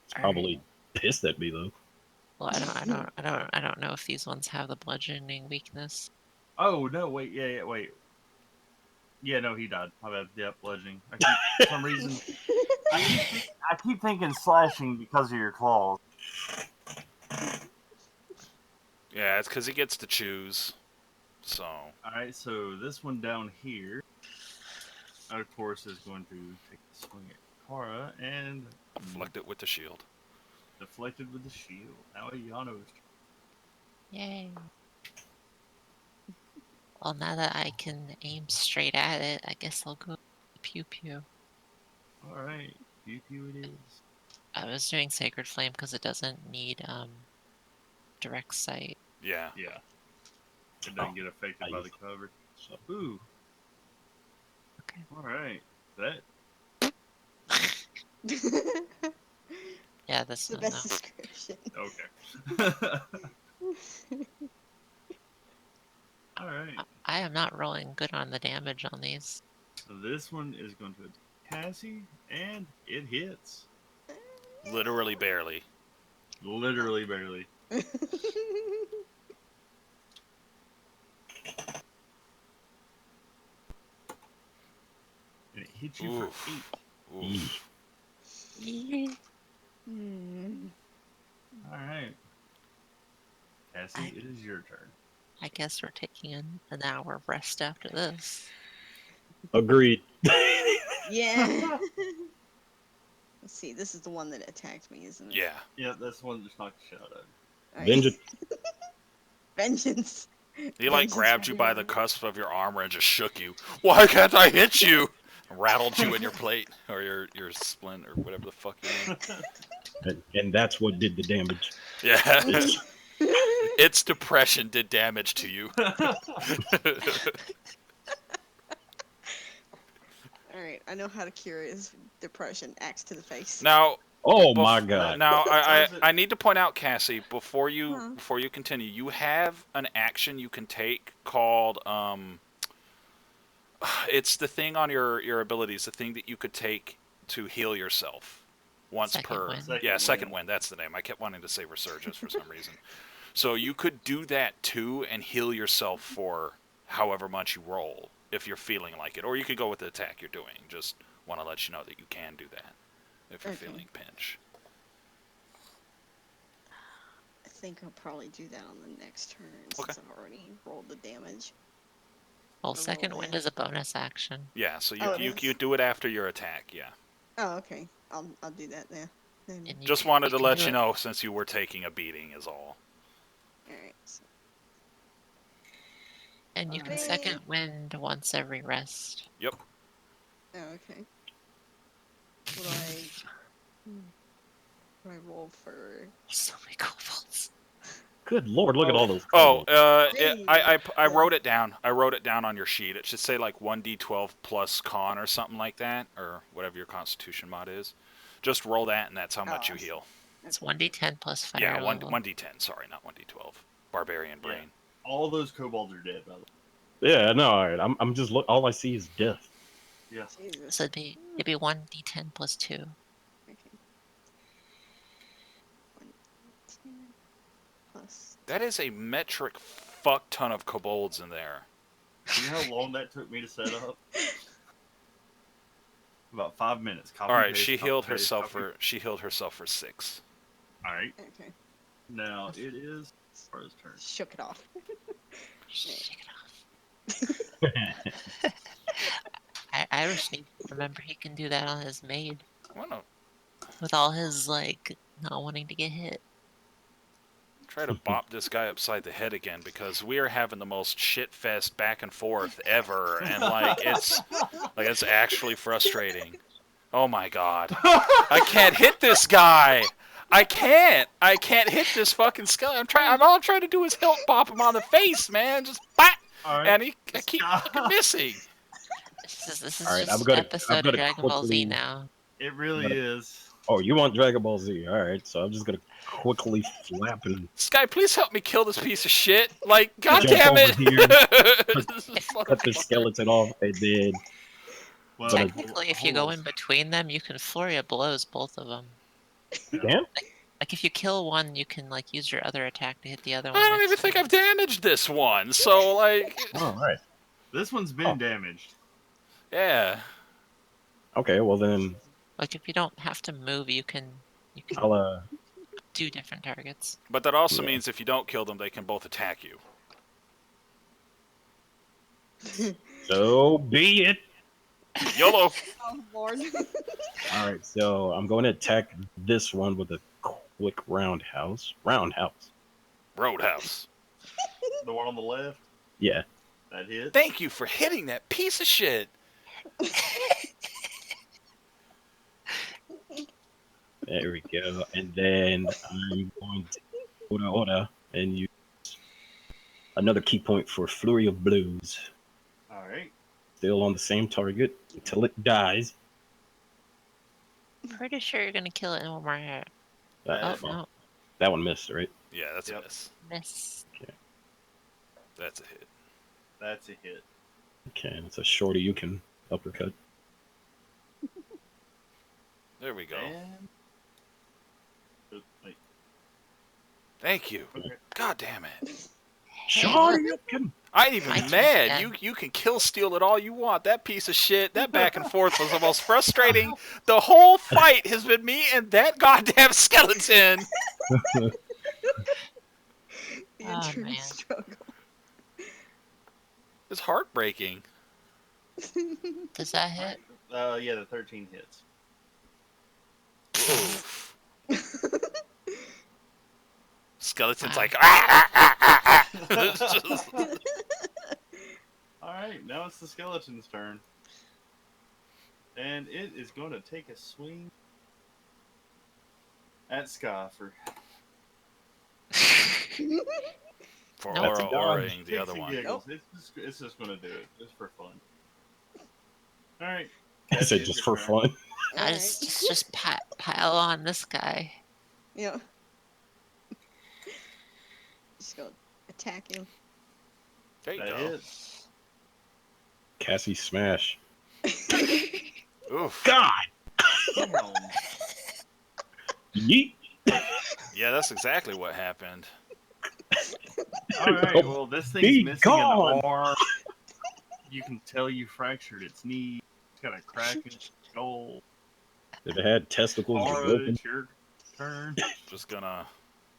It's probably pissed at me though. Well, I don't know if these ones have the bludgeoning weakness. Oh no! Wait, yeah, wait. Yeah, no, he died. My bad. Yep, bludgeoning. For some reason, I keep thinking slashing because of your claws. Yeah, it's because he gets to choose. So All right, so this one down here, of course, is going to take a swing at Kara and deflect it with the shield. deflected with the shield. Now Yano's. Yay. Well, now that I can aim straight at it, I guess I'll go pew pew. All right, pew pew it is. I was doing Sacred Flame because it doesn't need direct sight. Yeah. Yeah. It doesn't get affected by the cover. So, Ooh. Okay. All right. That. Yeah, this the one. best No. description. Okay. All right. I am not rolling good on the damage on these. So this one is going to Cassie, and it hits. Literally barely. Literally barely. And it hits you Oof. for 8. Oof. Hmm. All right. Cassie, it is your turn. I guess we're taking an hour of rest after this. agreed. Yeah. Let's see. This is the one that attacked me, isn't it? Yeah. Yeah, that's the one that just knocked the shit out of you. All right. Vengeance. Vengeance. He like Vengeance grabbed will you be by the mine. cusp of your armor and just shook you. Why can't I hit you? Rattled you in your plate or your splint or whatever the fuck you're in. And that's what did the damage. Yeah. Yes. Its depression did damage to you. All right. I know how to cure his depression. Axe to the face. Now, Oh my god. Now, Sounds it. I need to point out, Cassie, before Huh. you continue, you have an action you can take called it's the thing on your abilities, the thing that you could take to heal yourself once Second per. wind. Yeah, second wind. That's the name. I kept wanting to say resurgence for some reason. So you could do that too and heal yourself for however much you roll if you're feeling like it, or you could go with the attack you're doing. Just want to let you know that you can do that if you're Okay. feeling pinch. I think I'll probably do that on the next turn since I've already rolled the damage. Well, roll second wind that. is a bonus action. Yeah, so Oh, it you is? do it after your attack. Yeah. Oh, okay. I'll do that then. And you Just can- wanted you to can let do you it- know since you were taking a beating is all. All right. So, And you can Alright. second wind once every rest. Yep. oh, okay. What do I roll for? So many kobolds. Good lord, look at all those. Oh, kobolds. I wrote it down. I wrote it down on your sheet. It should say like 1d12 plus con or something like that, or whatever your Constitution mod is. Just roll that, and that's how much you I see. heal. It's 1d10 plus fire Yeah, level. 1d10. Sorry, not 1d12. Barbarian Yeah. brain. All those kobolds are dead, by the way. Yeah, no, all right. I'm just all I see is death. Yeah. Jesus. So it'd be 1d10 plus 2. Okay. 1d10 plus. That is a metric fuck ton of kobolds in there. You know how long that took me to set up? About 5 minutes. Copy, All right, paste, she copy, healed paste, herself copy. for 6. All right. Okay. Now it is Farah's turn. Shook it off. Shake it off. Irish needs to remember he can do that on his maid. Well, no, With all his, like, not wanting to get hit. try to bop this guy upside the head again because we are having the most shit fest back and forth ever, and like it's actually frustrating. Oh my god, I can't hit this guy. I can't hit this fucking skeleton. All I'm trying to do is help bop him on the face, man. Just bop, All right. and I keep fucking missing. This is All right, just I'm gonna- an episode I'm of gonna Dragon Ball Z quickly- now. It really Gotta- is. Oh, you want Dragon Ball Z? All right, so I'm just gonna quickly flap and Sky, please help me kill this piece of shit. Like, god Jump damn over it. here, This is cut the motherfucker. skeleton off, and then Well, But I- Technically, if you go in between them, you can flurry of blows both of them. you can. Like, if you kill one, you can, like, use your other attack to hit the other I one. don't next even to think it. I've damaged this one, so like, Oh, all right. This one's been Oh. damaged. yeah. Okay, well then Like, if you don't have to move, you can I'll do different targets. But that also Yeah. means if you don't kill them, they can both attack you. so be it. YOLO. Oh Lord. All right, so I'm going to attack this one with a quick roundhouse. Roundhouse. Roadhouse. The one on the left. Yeah. That hit. Thank you for hitting that piece of shit. There we go. And then I'm going to order and use another key point for Flurry of Blows. All right. Still on the same target until it dies. Pretty sure you're gonna kill it in one more hit. Oh Well, no, that one missed, right? Yeah, that's a Yep. miss. miss. That's a hit. That's a hit. Okay, it's a shorty you can uppercut. There we go. And... Oh, wait. Thank you. Okay. God damn it. Shorty you can. I ain't even My turn mad. again. You can kill steal it all you want. That piece of shit, that back and forth was the most frustrating. The whole fight has been me and that goddamn skeleton. The Oh, internal man. struggle. It's heartbreaking. Does that hit? Yeah, the 13 hits. Oof. Skeleton's Wow. like, ah, ah, ah, ah, ah. It's just- All right, now it's the skeleton's turn. And it is going to take a swing at Ska for for Nope. aura auraing the kicks other and one. giggles. It's just going to do it just for fun. All right. I Cassie, said it's just your for turn. fun. I Alright. just pile on this guy. Yeah. Just go attack him. There you That go. hits. Cassie smash. Oof. God! Come on. Yeet! Yeah, that's exactly what happened. All right. Well, this thing's Be missing gone. an arm. You can tell you fractured its knee. It's got a crack in its skull. If it had testicles, it'd be Aura, broken. it's your turn. Just gonna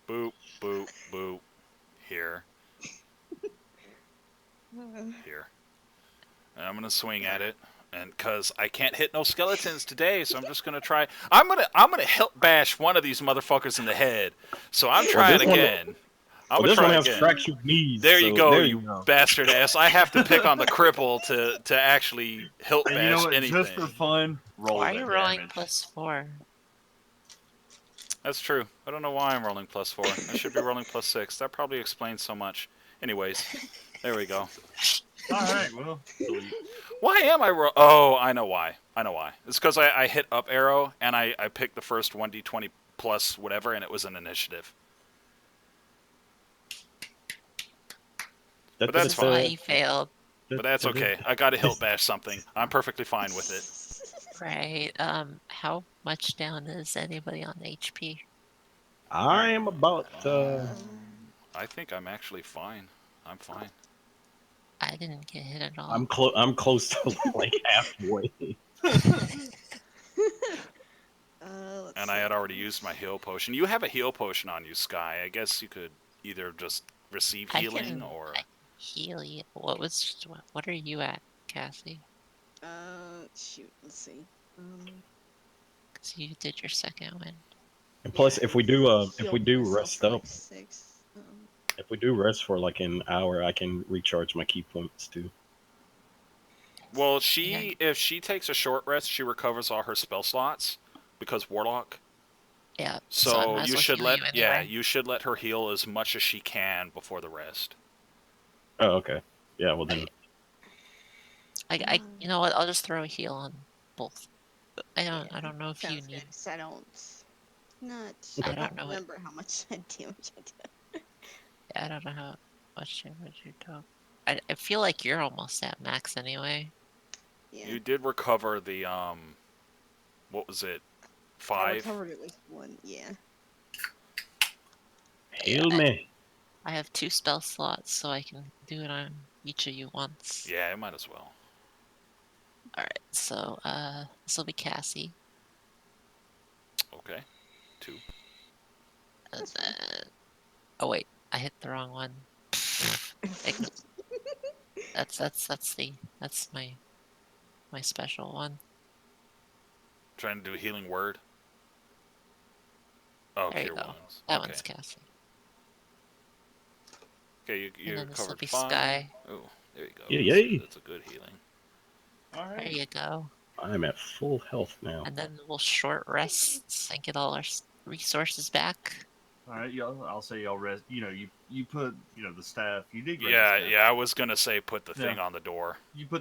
boop, boop, boop. Here, here. And I'm gonna swing at it. And cause I can't hit no skeletons today, so I'm just gonna try. I'm gonna hilt bash one of these motherfuckers in the head. So I'm trying this one- again. I'm Well, gonna this one try has again. fractured knees. There so you go, there you go. bastard ass. I have to pick on the cripple to actually hilt And bash you know what? anything. Just for fun, roll Why are that you rolling damage. +4? That's true. I don't know why I'm rolling +4. I should be rolling +6. That probably explains so much. Anyways, there we go. All right. Well, delete. Why am I Oh, I know why. I know why. It's because I hit up arrow, and I picked the first 1d20 plus whatever, and it was an initiative. But that's That's why fine. you failed. But that's okay. I got to hilt bash something. I'm perfectly fine with it. Right. How much down is anybody on HP? I am about. I think I'm actually fine. I'm fine. I didn't get hit at all. I'm close to like halfway. Let's And see. I had already used my heal potion. You have a heal potion on you, Sky. I guess you could either just receive I healing can- or... I heal you. What are you at, Cassie? Shoot. Let's see. Because you did your second one. And plus, if we do Healed myself rest for, up, like 6. if we do rest for like an hour, I can recharge my key points too. Well, if she takes a short rest, she recovers all her spell slots because Warlock. Yeah. I So might as you well should heal let you anyway. you should let her heal as much as she can before the rest. Oh, okay. Yeah, well then. You know what? I'll just throw a heal on both. I don't know if you Sounds need. good, 'cause I I don't don't know what- remember how much damage I did. I don't know how much damage you took. I feel like you're almost at max anyway. Yeah. You did recover the what was it? I 5. recovered at least 1. Yeah. Hail me. I have 2 spell slots, so I can do it on each of you once. Yeah, it might as well. Alright, so this will be Cassie. Okay. 2. And That's fine. then... Oh wait, I hit the wrong one. That's my special one. Trying to do a healing word. Oh, There you cure go. wounds. That Okay. one's Cassie. Okay, you And then this will covered be 5. Sky. Ooh. There you go. Yay. That's a good healing. All There right. you go. I'm at full health now. And then we'll short rests and get all our resources back. All right, y'all. I'll say y'all rest. You put the staff. You did grab the Yeah, staff. yeah. I was gonna say put the thing Yeah. on the door.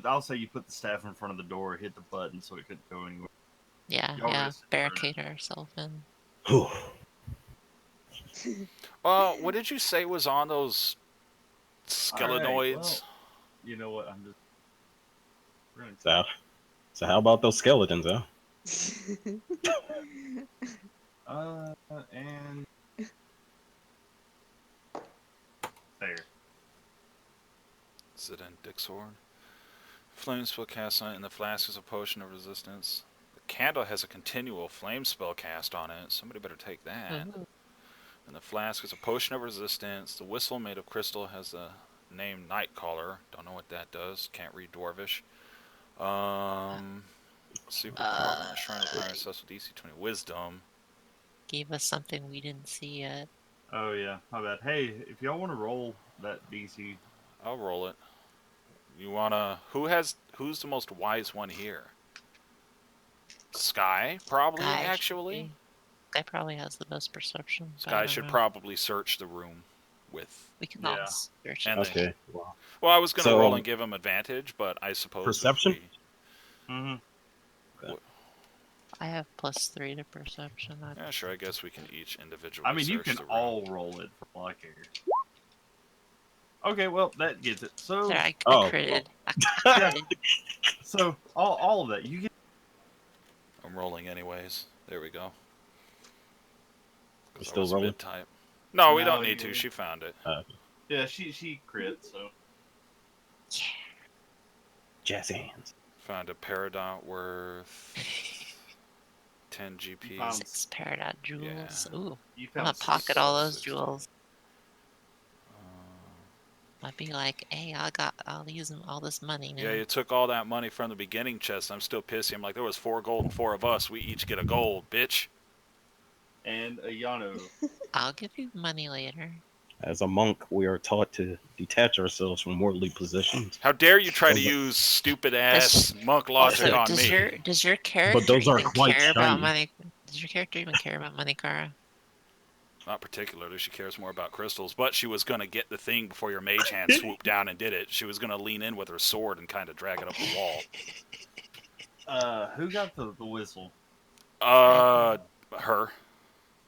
I'll say you put the staff in front of the door, hit the button so it couldn't go anywhere. Yeah, Y'all yeah. rested for Barricade ourselves in. Whew. What did you say was on those skeletoids? Well, you know what? I'm just. We're gonna So how about those skeletons, huh? And there. Is it in Dixhorn? Flame spell cast on it, and the flask is a potion of resistance. The candle has a continual flame spell cast on it. Somebody better take that. Ooh. And the flask is a potion of resistance. The whistle made of crystal has the name Nightcaller. Don't know what that does. Can't read Dwarvish. Superpower. Shrine of Power. Accessible DC 20. Wisdom. Gave us something we didn't see yet. Oh yeah, my bad. Hey, if y'all want to roll that DC, I'll roll it. You wanna? Who's the most wise one here? Sky, probably. Guy Actually, Guy probably has the best perception. But I Sky don't should know. probably search the room with. We can Yeah. all search And it. Okay. Wow. Well, I was gonna So, roll and give him advantage, but I suppose perception? I have +3 to perception. Yeah, sure. I guess we can each individually. I mean, you search can the room. all roll it for all I care. Okay, well that gets it. So, There, I Oh, critted. I yeah. critted. So all of that you get. I'm rolling anyways. There we go. You 'Cause I still was rolling? mid-type. No, we No, don't need to. you- She found it. Yeah, she crit. So Jazzy hands. Found a Peridot worth 10 GP. found- 6 Peridot jewels. Yeah. Ooh, you I'm found gonna pocket all those 60. jewels. I'd be like, hey, I'll use all this money now. Yeah, you took all that money from the beginning chest. I'm still pissy. I'm like, there was 4 gold and 4 of us. We each get a gold, bitch. and a Yano. I'll give you money later. As a monk, we are taught to detach ourselves from worldly possessions. How dare you try to Those are- use stupid ass monk logic Also, on does me? your character those are even quite care about shiny. money? Does your character even care about money, Kara? Not particularly. She cares more about crystals. But she was going to get the thing before your mage hand swooped down and did it. She was going to lean in with her sword and kind of drag it up the wall. Who got the whistle? Her.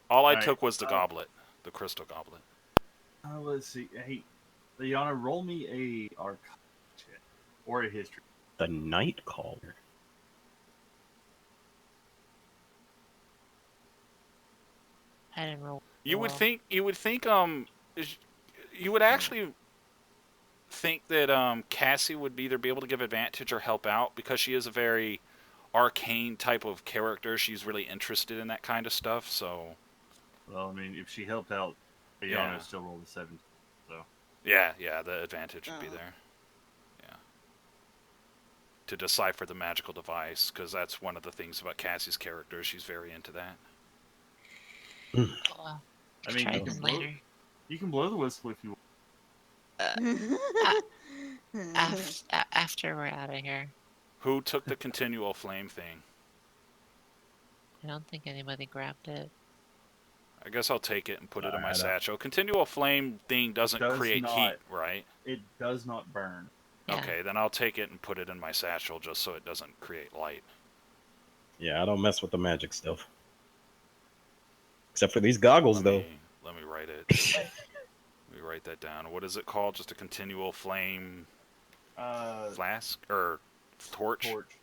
All I Alright, took was the goblet. The crystal goblet. Let's see. Hey, Yano, roll me a Arcana check or a history. The Night Caller. I didn't roll. You would well. think you would actually think that Cassie would either be able to give advantage or help out because she is a very arcane type of character. She's really interested in that kind of stuff, so Well, I mean, if she helped out, Yano Yeah. still rolled a 7. So yeah, the advantage would be Oh. there. Yeah. To decipher the magical device, because that's one of the things about Cassie's character. She's very into that. Well, I mean, try you again can blow, later. you can blow the whistle if you want. After we're out of here. Who took the continual flame thing? I don't think anybody grabbed it. I guess I'll take it and put it in my Alright, satchel. Continual flame thing doesn't Does create not. heat, right? It does not burn. Yeah. Okay, then I'll take it and put it in my satchel just so it doesn't create light. Yeah, I don't mess with the magic stuff. Except for these goggles, though. Let me write it. Let me write that down. What is it called? Just a continual flame flask or torch? Torch.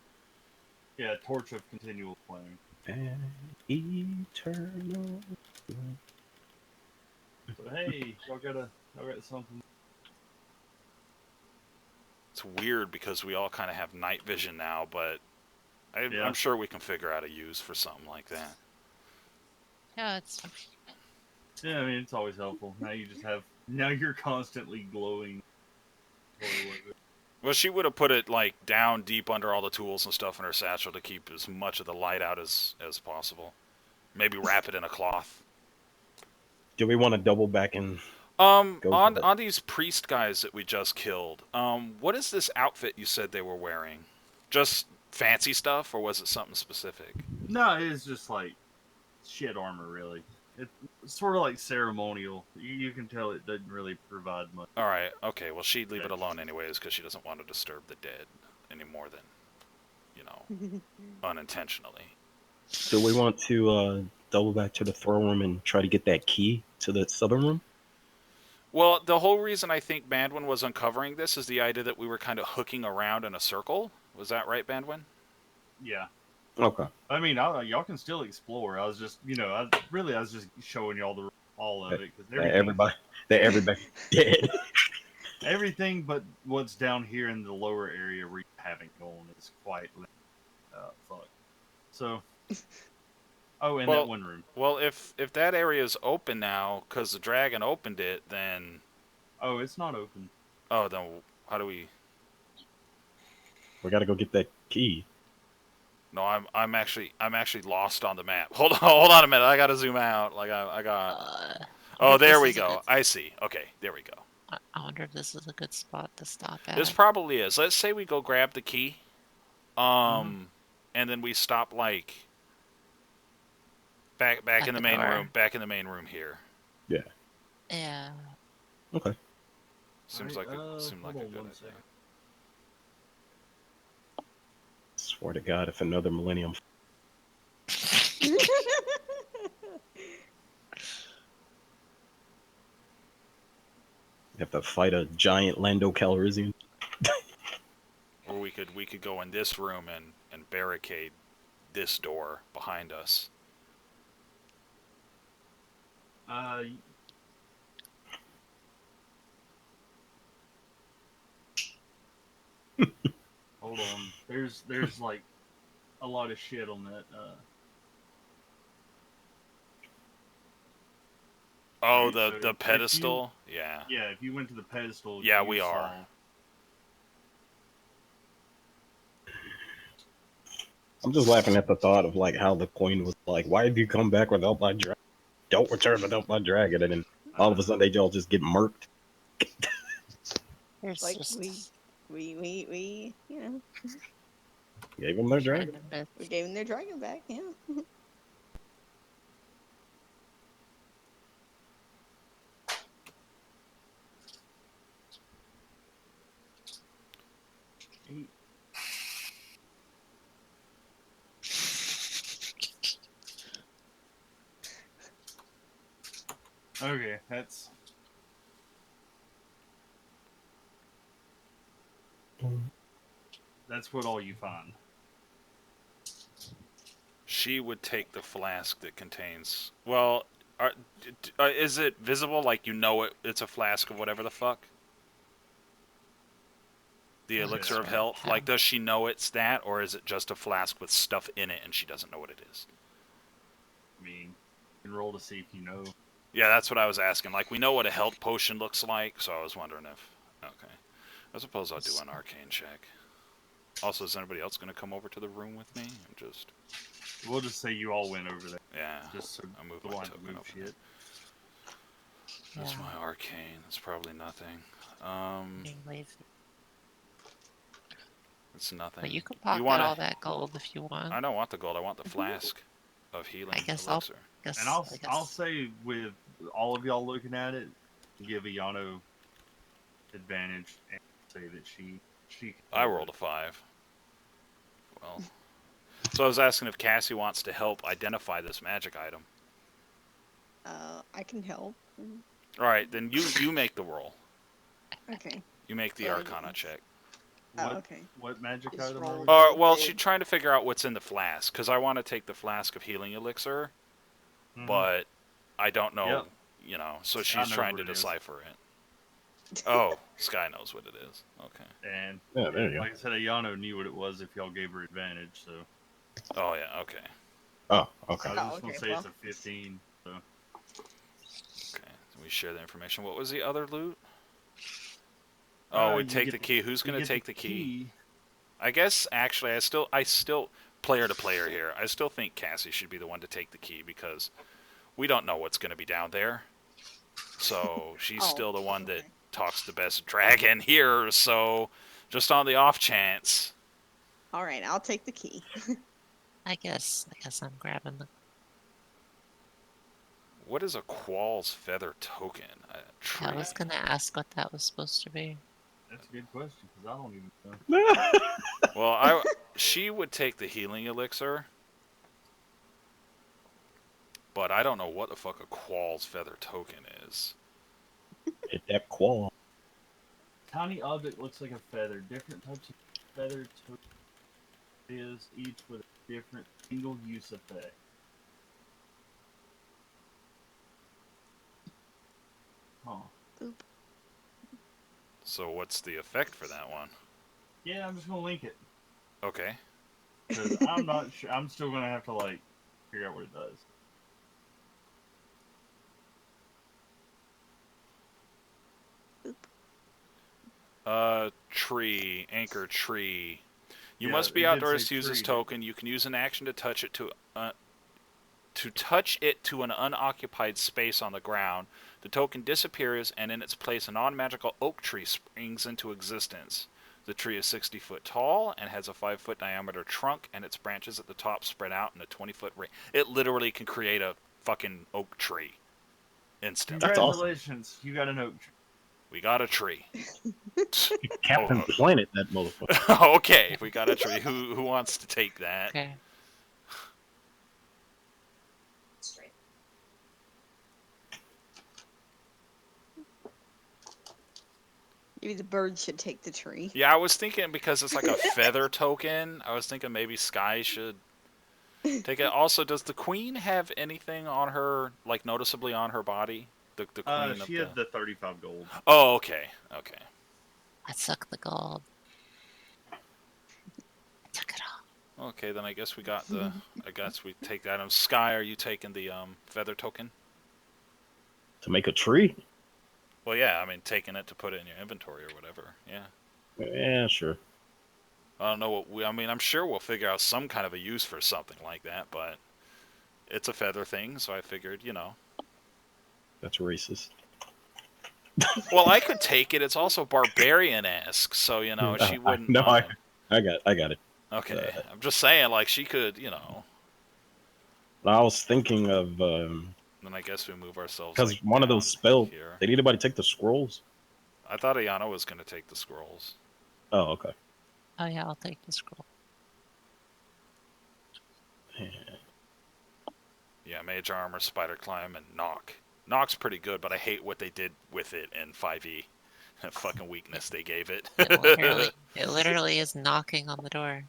Yeah, torch of continual flame. An eternal. So hey, y'all got something. It's weird because we all kind of have night vision now, but Yeah. I'm sure we can figure out a use for something like that. Yeah, it's Yeah, I mean it's always helpful. Now you're constantly glowing. Well, she would have put it like down deep under all the tools and stuff in her satchel to keep as much of the light out as possible. Maybe wrap it in a cloth. Do we want to double back in? Go for on it. on these priest guys that we just killed, what is this outfit you said they were wearing? Just fancy stuff, or was it something specific? No, it's just like shit armor, really. It's sort of like ceremonial. You can tell it doesn't really provide much. All right, okay. Well, she'd leave it alone anyways because she doesn't want to disturb the dead any more than, unintentionally. Do we want to double back to the throne room and try to get that key to the southern room? Well, the whole reason I think Bandwin was uncovering this is the idea that we were kind of hooking around in a circle. Was that right, Bandwin? Yeah. Okay. I mean, y'all can still explore. I was just, I was just showing y'all all of it because Everybody dead. everything but what's down here in the lower area where you haven't gone is quite fuck. So, and that one room. Well, if that area is open now because the dragon opened it, then Oh, it's not open. oh, then how do we? We gotta go get that key. No, I'm actually lost on the map. Hold on a minute. I gotta zoom out. Like I got. Oh, there we go. I see. Okay, there we go. I wonder if this is a good spot to stop at. This probably is. Let's say we go grab the key, and then we stop like back At in the the main door. room. Back in the main room here. Yeah. Yeah. Okay. Seems like a good idea. Swear to God, if another millennium. Have to fight a giant Lando Calrissian. Or we could go in this room and barricade this door behind us. Hold on. There's like a lot of shit on that. Oh, Right, so the if pedestal? Yeah. Yeah, if you went to the pedestal, Yeah, you we saw- are. I'm just laughing at the thought of like how the queen was like, "Why did you come back without my dragon? Don't return without my dragon." And then all of a sudden they all just get murked. There's Like just we Gave them their dragon. random bits. we gave them their dragon back. Yeah. Okay, that's what all you find. She would take the flask that contains. Well, is it visible? Like it's a flask of whatever the fuck? The elixir of health. Like, does she know it's that, or is it just a flask with stuff in it and she doesn't know what it is? I mean, you can roll to see if you know. Yeah, that's what I was asking. Like, we know what a health potion looks like, so I was wondering if. Okay, I suppose I'll do an arcane check. Also, is anybody else going to come over to the room with me? We'll just say you all went over there. Yeah. Just so I moved don't my have to token move over shit. there. That's my arcane. That's probably nothing. Being lazy. It's nothing. But you can pocket all that gold if you want. I don't want the gold. I want the flask of healing elixir. And I'll say with all of y'all looking at it, give Ayano advantage and say that she. I rolled a 5. Well, so I was asking if Cassie wants to help identify this magic item. I can help. All right, then you make the roll. Okay. You make the Arcana check. Okay. What magic Just item? roll. Well, she's trying to figure out what's in the flask because I want to take the flask of healing elixir, but I don't know. Yep. So Sky she's knows trying what to it is. decipher it. Oh, Sky knows what it is. Okay. And Yeah, there you go. like I said, Ayano knew what it was if y'all gave her advantage. So. Oh yeah. Okay. Oh, okay. I was just gonna say it's a 15. So. Okay. So we share the information. What was the other loot? Oh, we take the key. Who's going to take the key? I guess, actually, I still, player to player here, I still think Cassie should be the one to take the key because we don't know what's going to be down there. So she's Oh, still the one that okay. talks the best dragon here. So just on the off chance. All right, I'll take the key. I guess I'm grabbing the. What is a Qual's feather token? A tree. I was gonna ask what that was supposed to be. That's a good question because I don't even know. Well, she would take the healing elixir, but I don't know what the fuck a Qual's feather token is. Hit that qual. Tiny object looks like a feather. Different types of feather is each with a different single-use effect. Huh. Boop. So what's the effect for that one? Yeah, I'm just gonna link it Okay. because I'm not sure. I'm still gonna have to like figure out what it does. Tree, anchor tree. You Yeah, must be it did outdoors say to use this tree. token. You can use an action to touch it to an unoccupied space on the ground. The token disappears, and in its place, a non-magical oak tree springs into existence. The tree is 60 foot tall and has a 5-foot diameter trunk, and its branches at the top spread out in a 20-foot range. It literally can create a fucking oak tree instantly. That's awesome. Congratulations, you got an oak tree. We got a tree. Captain Planet, that motherfucker. Okay, we got a tree. Who wants to take that? Okay. Maybe the bird should take the tree. Yeah, I was thinking because it's like a feather token. I was thinking maybe Sky should take it. Also, does the queen have anything on her, like noticeably on her body? The queen She of had the 35 gold. Oh, okay, okay. I suck the gold. I took it all. Okay, then I guess we got the. I guess we take that. Sky, are you taking the feather token? To make a tree? Well, yeah. I mean, taking it to put it in your inventory or whatever. Yeah. Yeah, sure. I don't know what we. I mean, I'm sure we'll figure out some kind of a use for something like that, but it's a feather thing, so I figured, That's racist. Well, I could take it. It's also barbarian-esque, so she wouldn't. No, mind. I got it. Okay, I'm just saying, like she could, I was thinking of Then I guess we move ourselves. because like, one of those down spells. here. Did anybody take the scrolls? I thought Ayana was going to take the scrolls. Oh, okay. Oh yeah, I'll take the scroll. Yeah, mage armor, spider climb, and knock. Knock's pretty good, but I hate what they did with it in 5e. Fucking weakness they gave it. It literally is knocking on the door.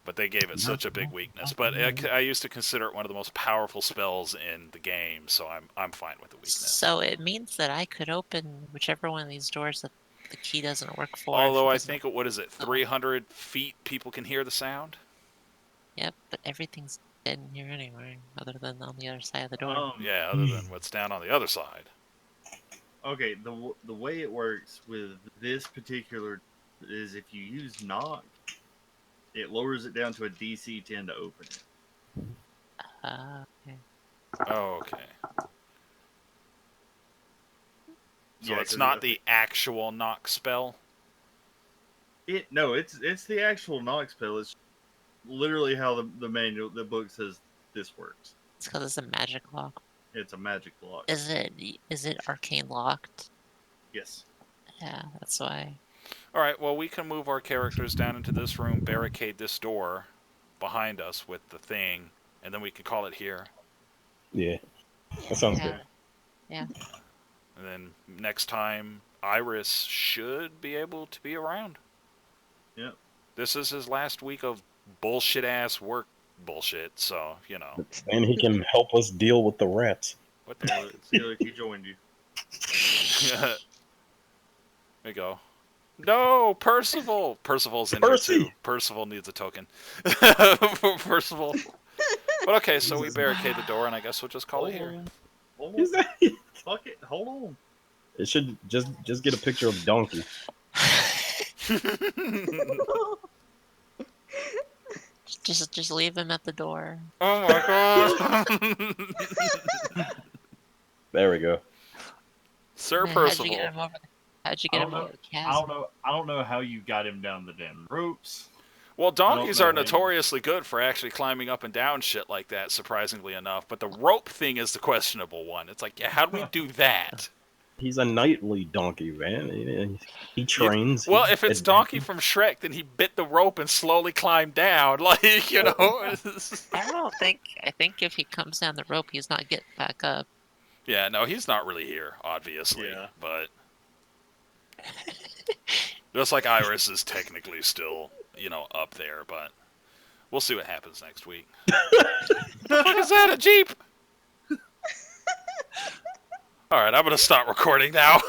But they gave it such a big weakness. But I used to consider it one of the most powerful spells in the game, so I'm fine with the weakness. So it means that I could open whichever one of these doors that the key doesn't work for. Although I think, what is it, 300 feet people can hear the sound? Yep, but everything's dead in here anyway, other than on the other side of the door. Yeah, other than what's down on the other side. Okay, the way it works with this particular is if you use knock, it lowers it down to a DC 10 to open it. Okay. Oh, okay. So Yeah, it's 'cause not the actual knock spell? No, it's the actual knock spell. It's literally how the book says this works. It's because it's a magic lock. It's a magic block. Is it arcane locked? Yes. Yeah, that's why. Alright, well, we can move our characters down into this room, barricade this door behind us with the thing, and then we can call it here. Yeah, that sounds Yeah. good. Yeah. And then next time, Iris should be able to be around. Yep. This is his last week of bullshit-ass work bullshit, so, And he can help us deal with the rats. What the... See, look, he joined you. There we go. No, Percival! Percival's in Percy! here too. Percival needs a token. Percival. But okay, so we barricade the door, and I guess we'll just call it here. Hold Is on. that- Fuck it. Hold on. It should just get a picture of Donkey. Just leave him at the door. Oh my god! There we go. Sir Man, how'd you Percival. get him over? How'd you I get don't him over know. the I chasm? don't know. I don't know how you got him down the damn ropes. Well, donkeys know are how you- notoriously good for actually climbing up and down shit like that, surprisingly enough. But the rope thing is the questionable one. It's like, yeah, how do we do that? He's a knightly donkey, man. He trains. Well, he if it's Donkey from Shrek, then he bit the rope and slowly climbed down. Like, you know. I think if he comes down the rope, he's not getting back up. Yeah, no, he's not really here, obviously. Yeah. But just like Iris is technically still, up there, but we'll see what happens next week. The fuck is that? A Jeep? All right, I'm gonna stop recording now.